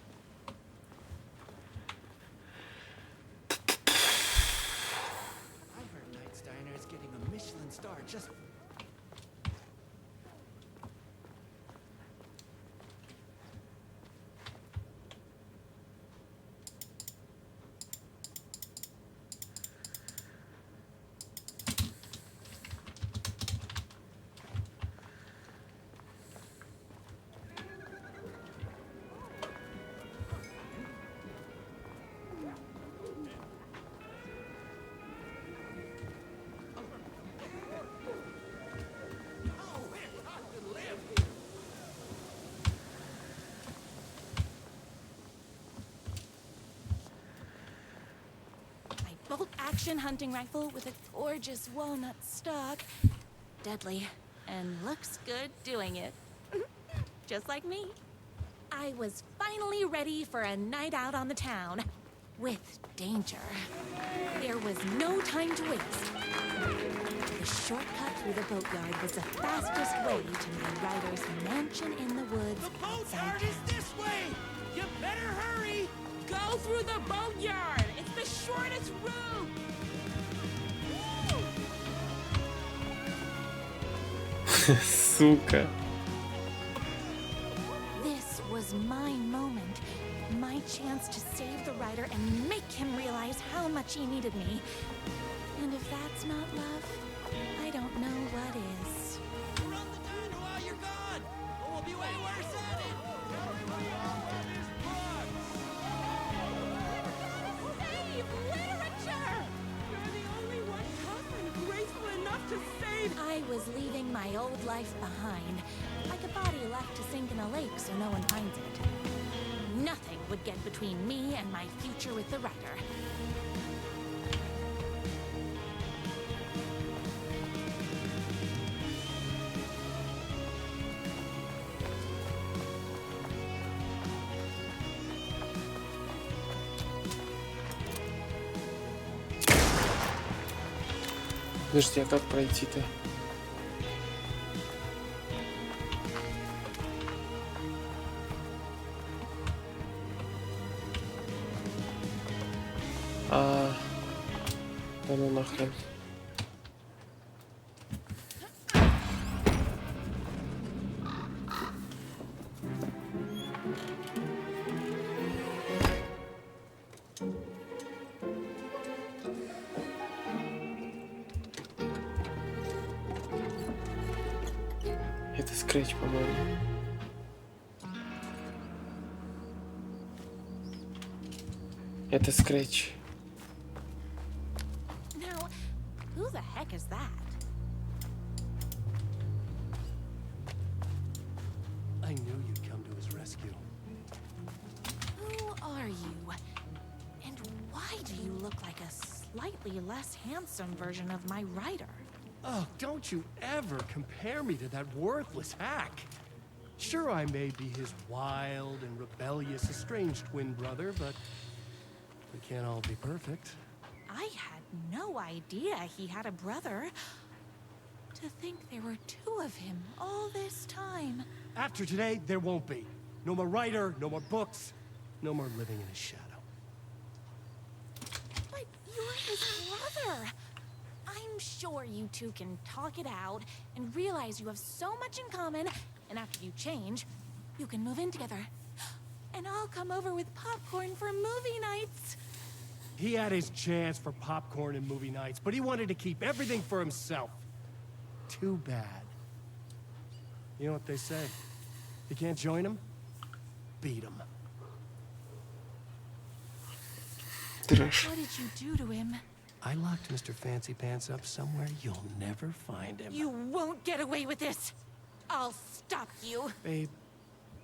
Bolt-action hunting rifle with a gorgeous walnut stock. Deadly, and looks good doing it. Just like me. I was finally ready for a night out on the town. With danger. There was no time to waste. The shortcut through the boatyard was the fastest way to my rider's mansion in the woods. The boatyard is this way! You better hurry! Go through the boatyard! It's the shortest route! Сука. This was my moment. My chance to save the rider and make him realize how much he needed me. And if that's not love, I don't know what is. Run the diner while you're gone! Or we'll be way worse at it! Save literature! You're the only one I was leaving my old life behind, like a body left to sink in a lake so no one finds it. Nothing would get between me and my future with the writer. Подожди, а как пройти-то? Да ну нахрен. Это скретч, по-моему. Это скретч. Now, who the heck is that? I knew you'd come to his rescue. Who are you? And why do you look like a slightly less handsome version of my writer? Oh, don't you ever compare me to that worthless hack. Sure, I may be his wild and rebellious estranged twin brother, but we can't all be perfect. I had no idea he had a brother. To think there were two of him all this time. After today, there won't be. No more writer, no more books, no more living in his shadow. But you're his brother. I'm sure you two can talk it out and realize you have so much in common, and after you change, you can move in together. And I'll come over with popcorn for movie nights. He had his chance for popcorn and movie nights, but he wanted to keep everything for himself. Too bad. You know what they say? You can't join him? Beat him. What did you do to him? I locked Mr. Fancy Pants up somewhere you'll never find him. You won't get away with this. I'll stop you. Babe,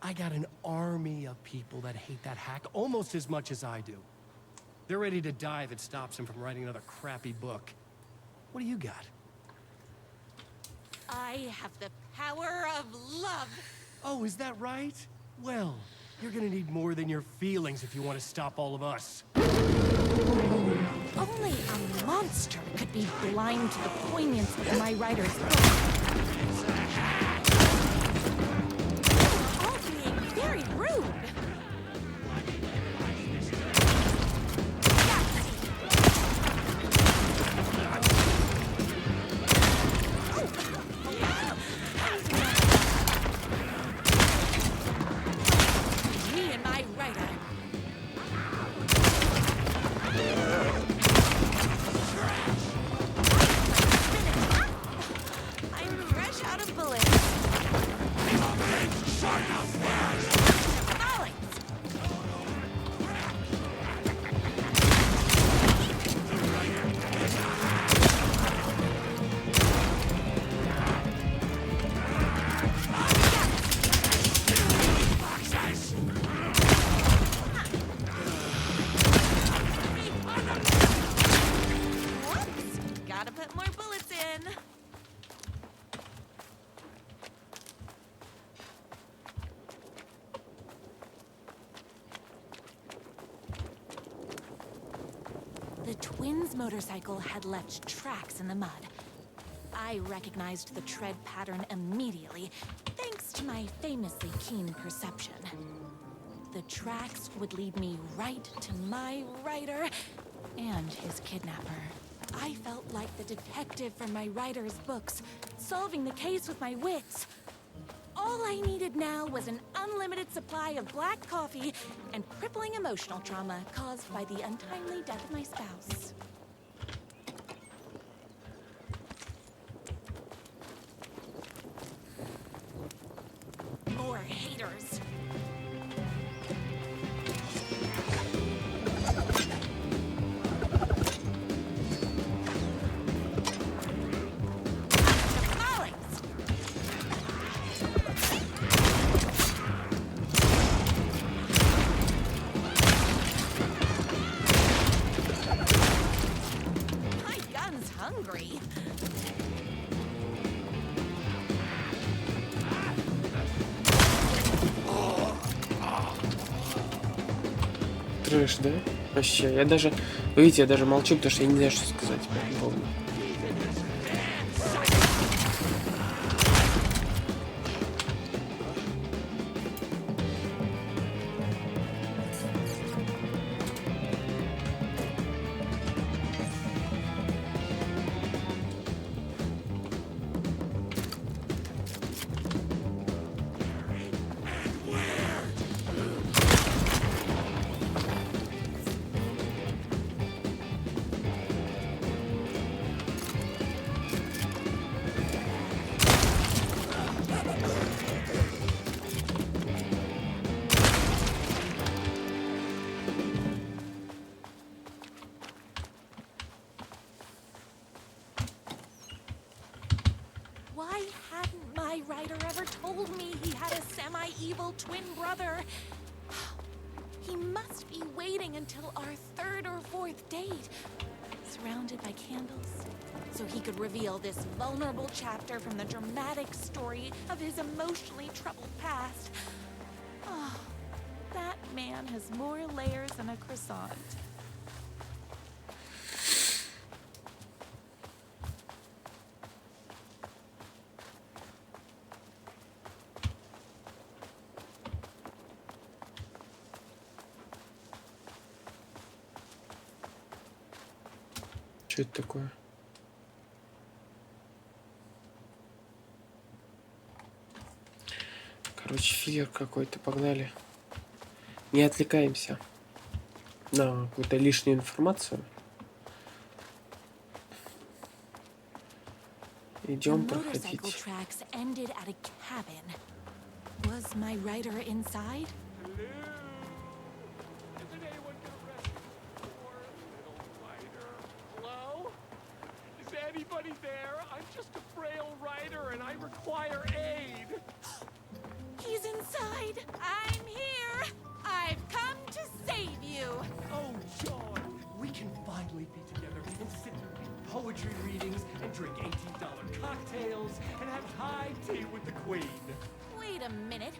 I got an army of people that hate that hack almost as much as I do. They're ready to die if it stops him from writing another crappy book. What do you got? I have the power of love. Oh, is that right? Well, you're gonna need more than your feelings if you want to stop all of us. Only a monster could be blind to the poignance of my writer's book. All being very rude. Me and my writer. I'm fresh out of bullets. Whoops! Gotta put more bullets in. The twins' motorcycle had left tracks in the mud. I recognized the tread pattern immediately, thanks to my famously keen perception. The tracks would lead me right to my writer and his kidnapper. I felt like the detective from my writer's books, solving the case with my wits. All I needed now was an unlimited supply of black coffee and crippling emotional trauma caused by the untimely death of my spouse. More haters. Трэш, да? Вообще, я даже... Вы видите, я даже молчу, потому что я не знаю, что сказать по этому поводу. Why hadn't my writer ever told me he had a semi-evil twin brother? He must be waiting until our third or fourth date, surrounded by candles, so he could reveal this vulnerable chapter from the dramatic story of his emotionally troubled past. Oh, that man has more layers than a croissant. Что это такое? Короче, филлер какой-то, погнали. Не отвлекаемся на какую-то лишнюю информацию. Идем проходить. Was my writer inside? Anybody there? I'm just a frail writer and I require aid. He's inside. I'm here. I've come to save you. Oh, John, we can finally be together and sit through poetry readings and drink $18 cocktails and have high tea with the Queen. Wait a minute.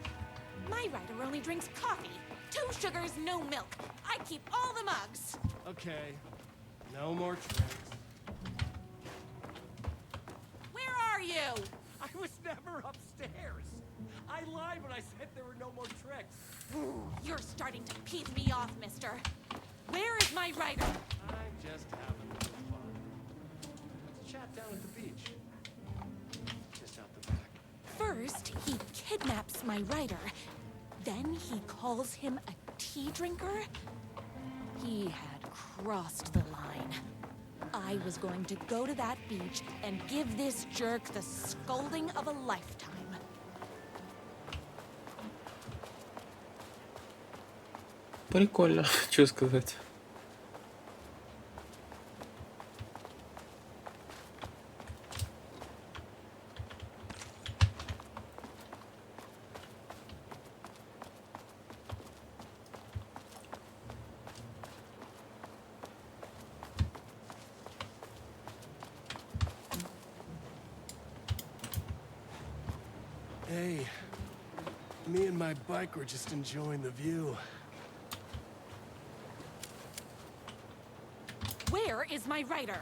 My writer only drinks coffee. 2 sugars, no milk. I keep all the mugs. Okay, no more tricks. You? I was never upstairs. I lied when I said there were no more tricks. You're starting to piss me off, mister. Where is my writer? I'm just having a little fun. Let's chat down at the beach. Just out the back. First, he kidnaps my writer. Then he calls him a tea drinker. He had crossed the line. I was going to go to that beach and give this jerk the scolding of a lifetime. Прикольно, что сказать. Hey, me and my bike were just enjoying the view. Where is my writer?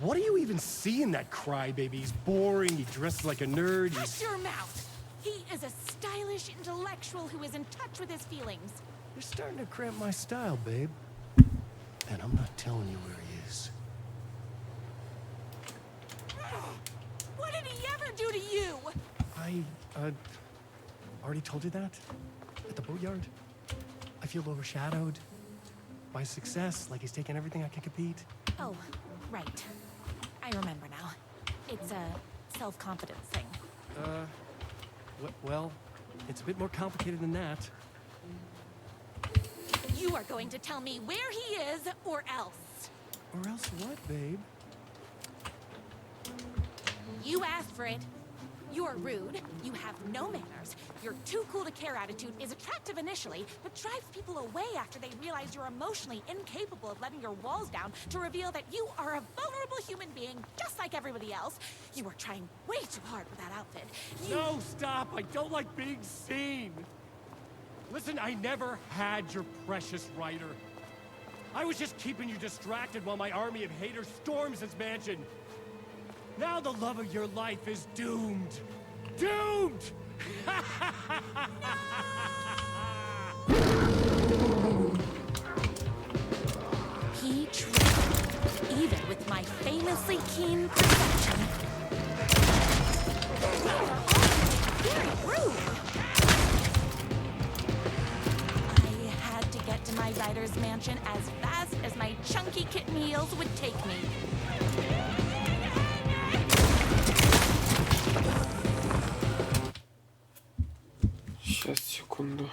What do you even see in that crybaby? He's boring, he dresses like a nerd, Shut your mouth! He is a stylish intellectual who is in touch with his feelings. You're starting to cramp my style, babe. And I'm not telling you where he is. What did he ever do to you? I, already told you that? At the boatyard? I feel overshadowed by success, like he's taking everything I can compete. Oh, right. I remember now. It's a self-confidence thing. Well, it's a bit more complicated than that. You are going to tell me where he is, or else. Or else what, babe? You asked for it. You're rude, you have no manners, your too cool to care attitude is attractive initially, but drives people away after they realize you're emotionally incapable of letting your walls down to reveal that you are a vulnerable human being just like everybody else. You are trying way too hard with that outfit. No, stop! I don't like being seen! Listen, I never had your precious writer. I was just keeping you distracted while my army of haters storms this mansion. Now the love of your life is doomed. Doomed! He tricked me, even with my famously keen perception. Very rude. I had to get to my rider's mansion as fast as my chunky kitten heels would take me. Сейчас, секунду.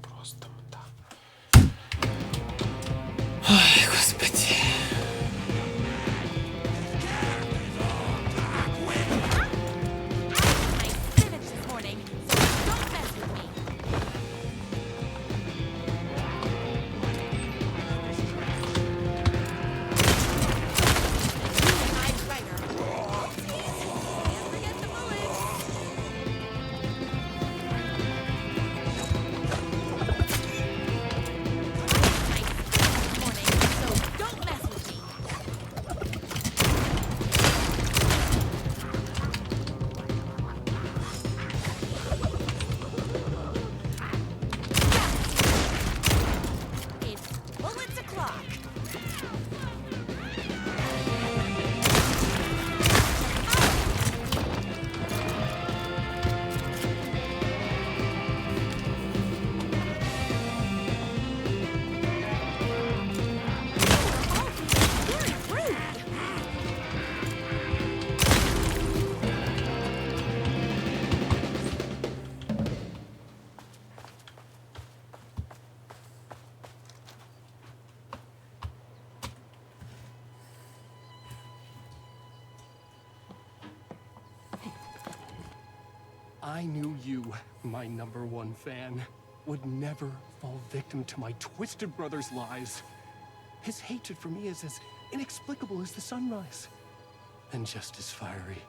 Просто мда. Ой, господи. I knew you, my #1 fan, would never fall victim to my twisted brother's lies. His hatred for me is as inexplicable as the sunrise, and just as fiery.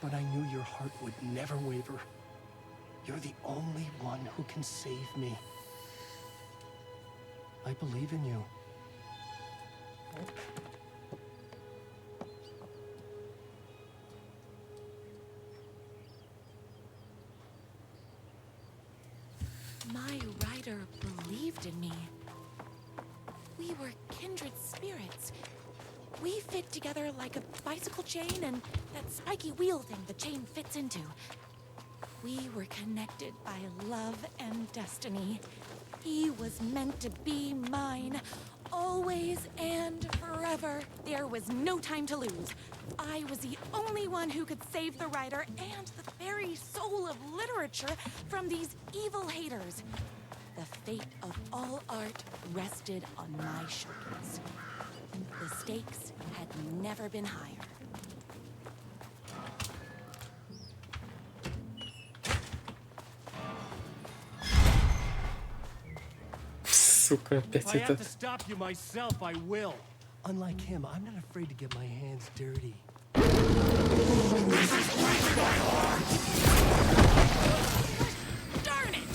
But I knew your heart would never waver. You're the only one who can save me. I believe in you. My rider believed in me. We were kindred spirits. We fit together like a bicycle chain and that spiky wheel thing the chain fits into. We were connected by love and destiny. He was meant to be mine, always and forever. There was no time to lose. I was the only one who could save the writer and the very soul of literature from these evil haters. The fate of all art rested on my shoulders. The stakes had never been higher. Сука, опять If I have этот. to stop you myself, I will. Unlike him, I'm not afraid to get my hands dirty. Darn it!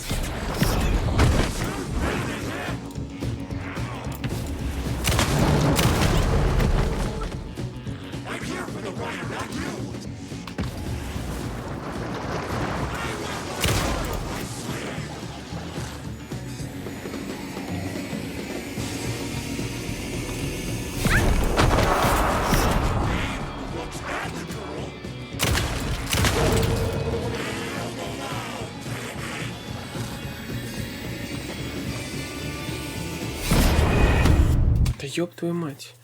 I'm here for the rider, not you! ёб твою мать.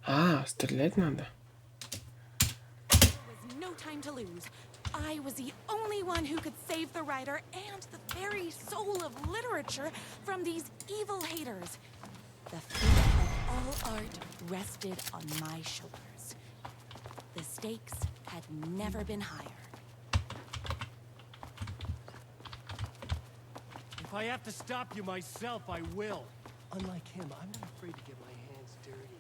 А, стрелять надо. No time to lose. I was the only one who could save the writer and the very soul of literature from these evil haters. The fate of all art rested on my shoulders. The stakes had never been higher. If I have to stop you myself, I will. Unlike him, I'm not afraid to get my hands dirty.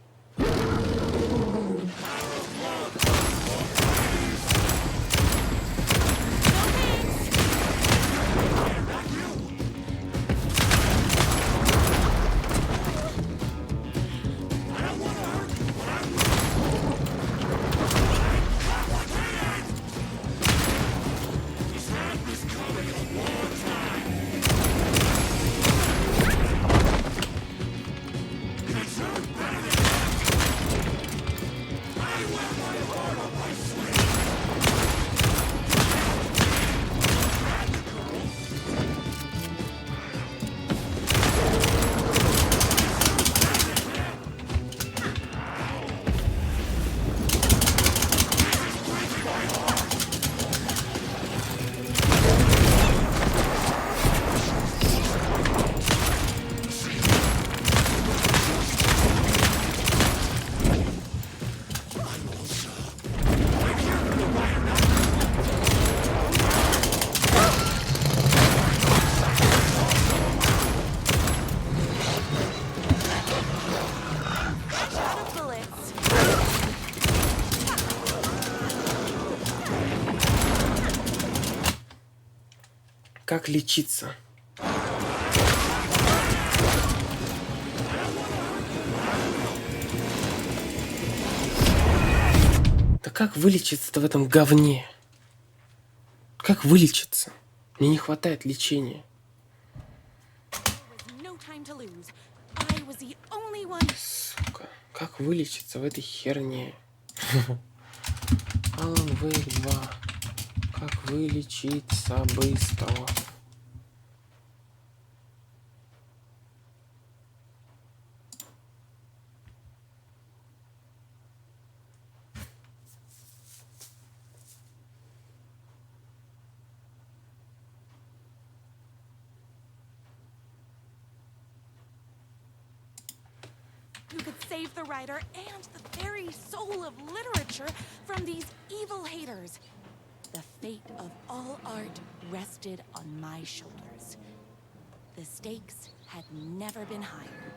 Как лечиться? Да как вылечиться-то в этом говне? Как вылечиться? Мне не хватает лечения. Сука, как вылечиться в этой херне? Alan Wake 2. Как вылечиться быстро? Who could save the writer and the very soul of literature from these evil haters. The fate of all art rested on my shoulders. The stakes had never been higher.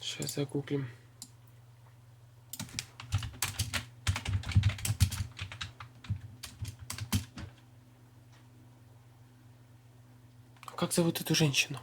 Сейчас загуглим. Как зовут эту женщину?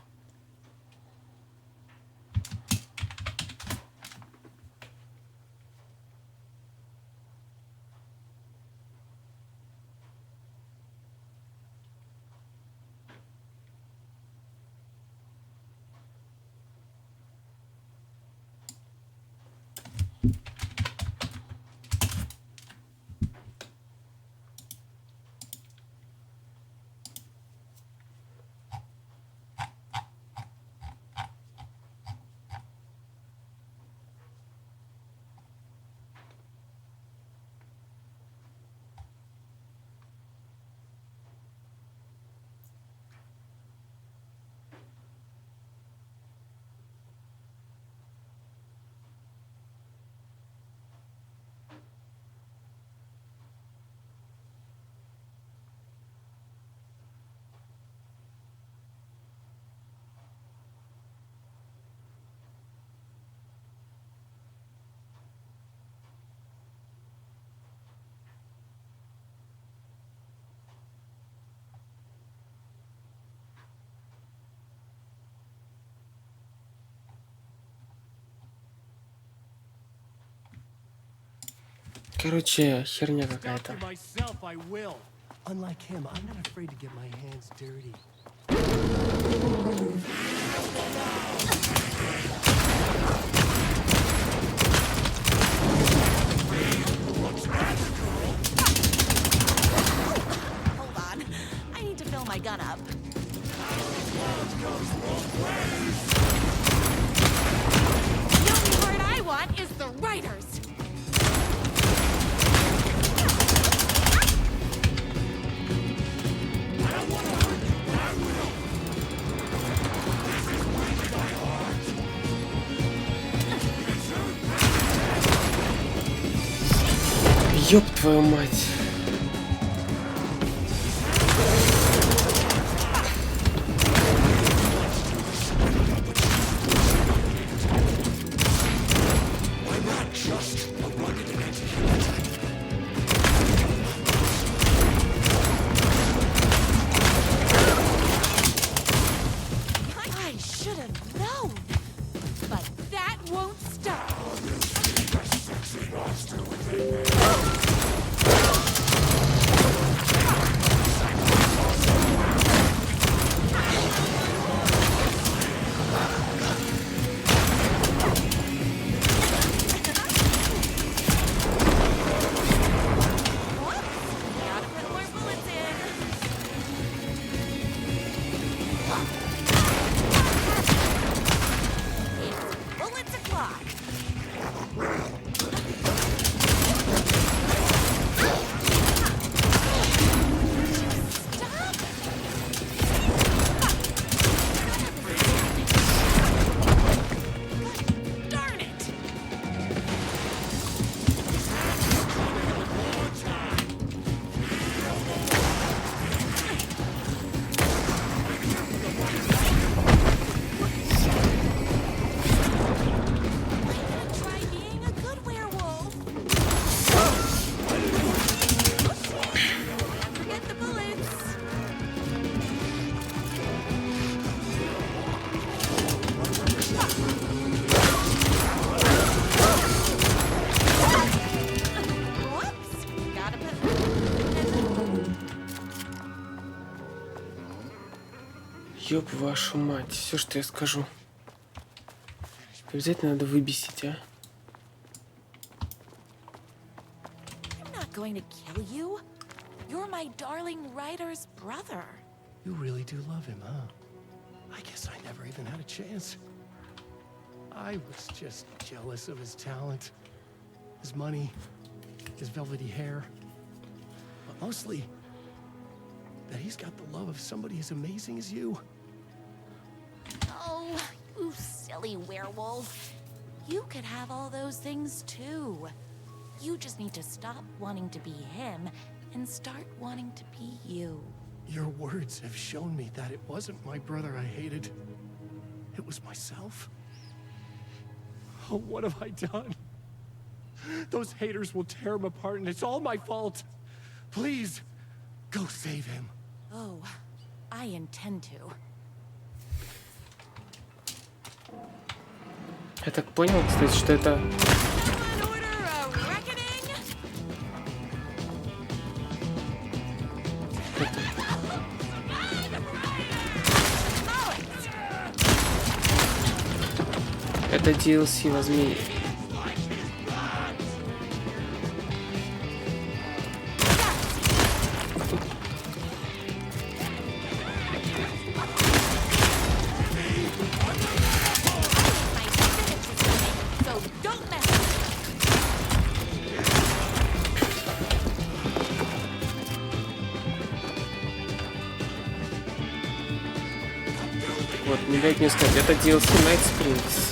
Короче, херня какая-то. Myself, I will. Unlike him, I'm not afraid to get my hands dirty. Hold on. I need to fill my gun up. The only part I want is the writers. Ёб твою мать. I should have known. But that won't stop. Bullets o'clock. Darn it! Try being a good werewolf. Don't forget the bullets. Whoops. Gotta put. Ёб вашу мать. Все, что я скажу. Обязательно надо выбесить, а? I'm not going to kill you. You're my darling writer's brother. You really do love him, huh? I guess I never even had a chance. I was just jealous of his talent, his money, his velvety hair. But mostly, that he's got the love of somebody as amazing as you. Oh, you silly werewolf. You could have all those things too. You just need to stop wanting to be him and start wanting to be you. Your words have shown me that it wasn't my brother I hated. It was myself. Oh, what have I done? Those haters will tear him apart, and it's all my fault. Please, go save him. Oh, I intend to. Я так понял, кстати, что это... Это DLC, возьми. So don't mess. Вот, не дайте мне сказать, это DLC Night Springs.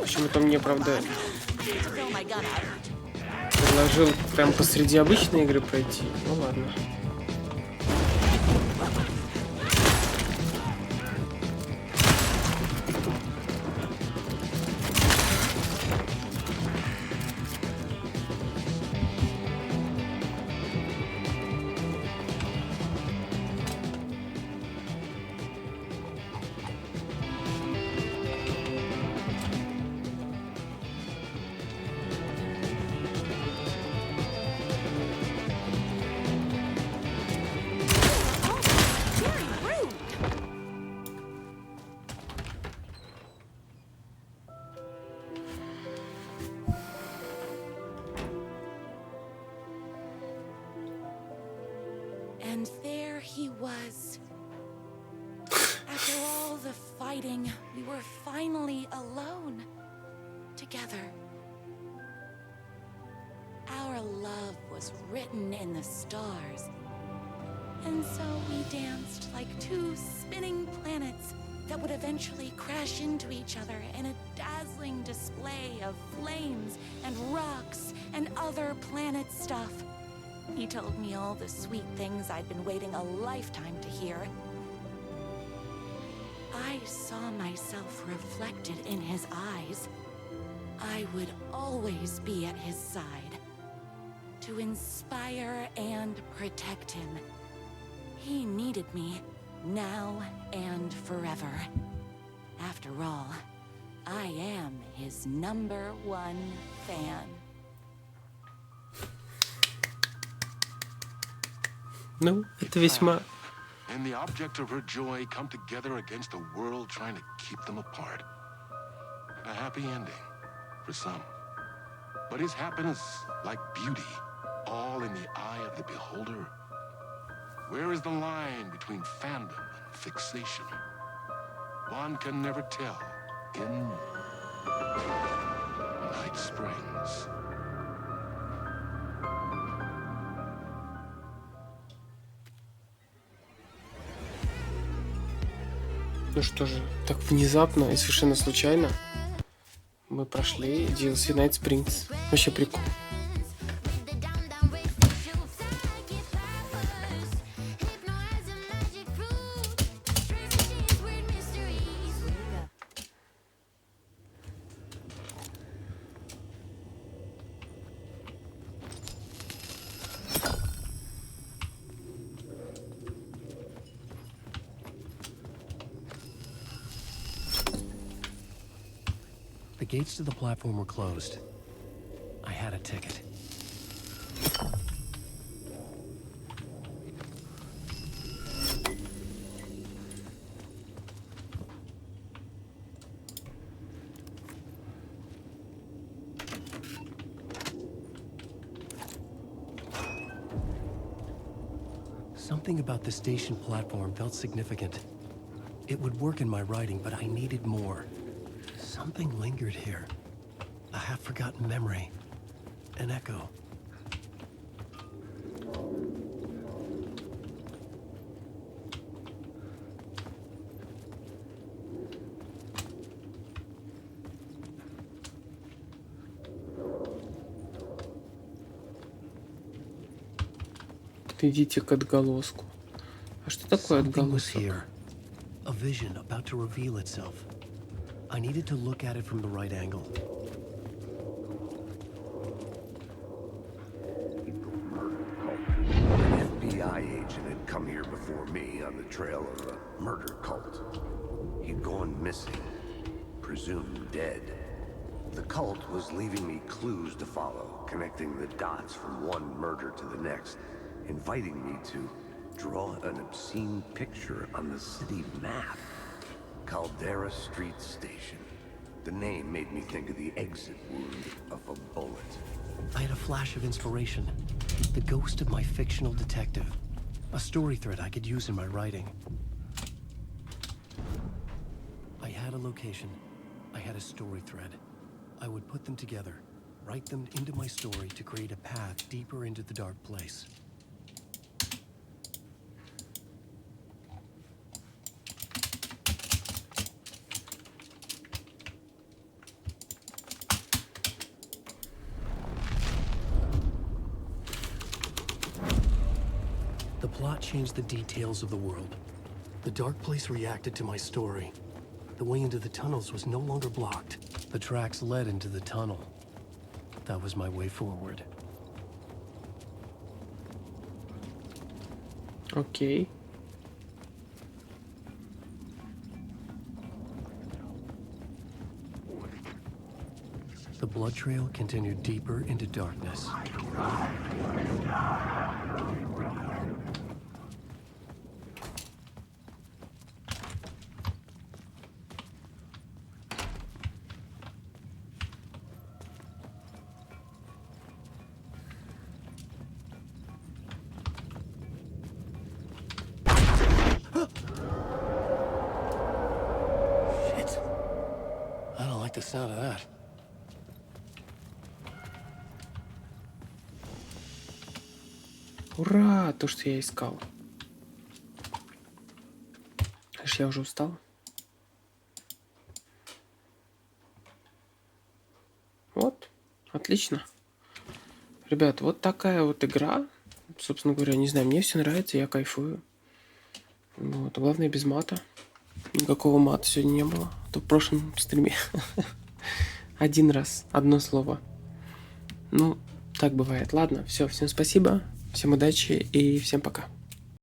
Почему-то мне, правда, предложил прям посреди обычной игры пройти. Ну ладно. writing, we were finally alone. Together. Our love was written in the stars. And so we danced like two spinning planets that would eventually crash into each other in a dazzling display of flames and rocks and other planet stuff. He told me all the sweet things I'd been waiting a lifetime to hear. I saw myself reflected in his eyes. I would always be at his side, to inspire and protect him. He needed me, now and forever. After all, I am his #1 fan. Ну, это весьма... And the object of her joy come together against a world trying to keep them apart. A happy ending for some. But is happiness, like beauty, all in the eye of the beholder? Where is the line between fandom and fixation? One can never tell in Night Springs. Ну что же, так внезапно и совершенно случайно мы прошли DLC Night Springs. Вообще прикол. The gates to the platform were closed. I had a ticket. Something about the station platform felt significant. It would work in my writing, but I needed more. Something lingered here. A half-forgotten memory. An echo. Идите к отголоску. А что такое отголосок? A vision about to reveal itself. I needed to look at it from the right angle. An FBI agent had come here before me on the trail of a murder cult. He'd gone missing, presumed dead. The cult was leaving me clues to follow, connecting the dots from one murder to the next, inviting me to draw an obscene picture on the city map. Caldera Street Station. The name made me think of the exit wound of a bullet. I had a flash of inspiration. The ghost of my fictional detective. A story thread I could use in my writing. I had a location. I had a story thread. I would put them together, write them into my story to create a path deeper into the dark place. The plot changed the details of the world. The dark place reacted to my story. The way into the tunnels was no longer blocked. The tracks led into the tunnel. That was my way forward. Окей. The blood trail continued deeper into darkness. I don't like the sound of that. Ура! То, что я искал. Аж я уже устал. Вот. Отлично. Ребят, вот такая вот игра. Собственно говоря, не знаю, мне все нравится, я кайфую. Вот. Главное, без мата. Никакого мата сегодня не было. А то в прошлом стриме один раз, одно слово. Ну, так бывает. Ладно, все, всем спасибо, всем удачи и всем пока.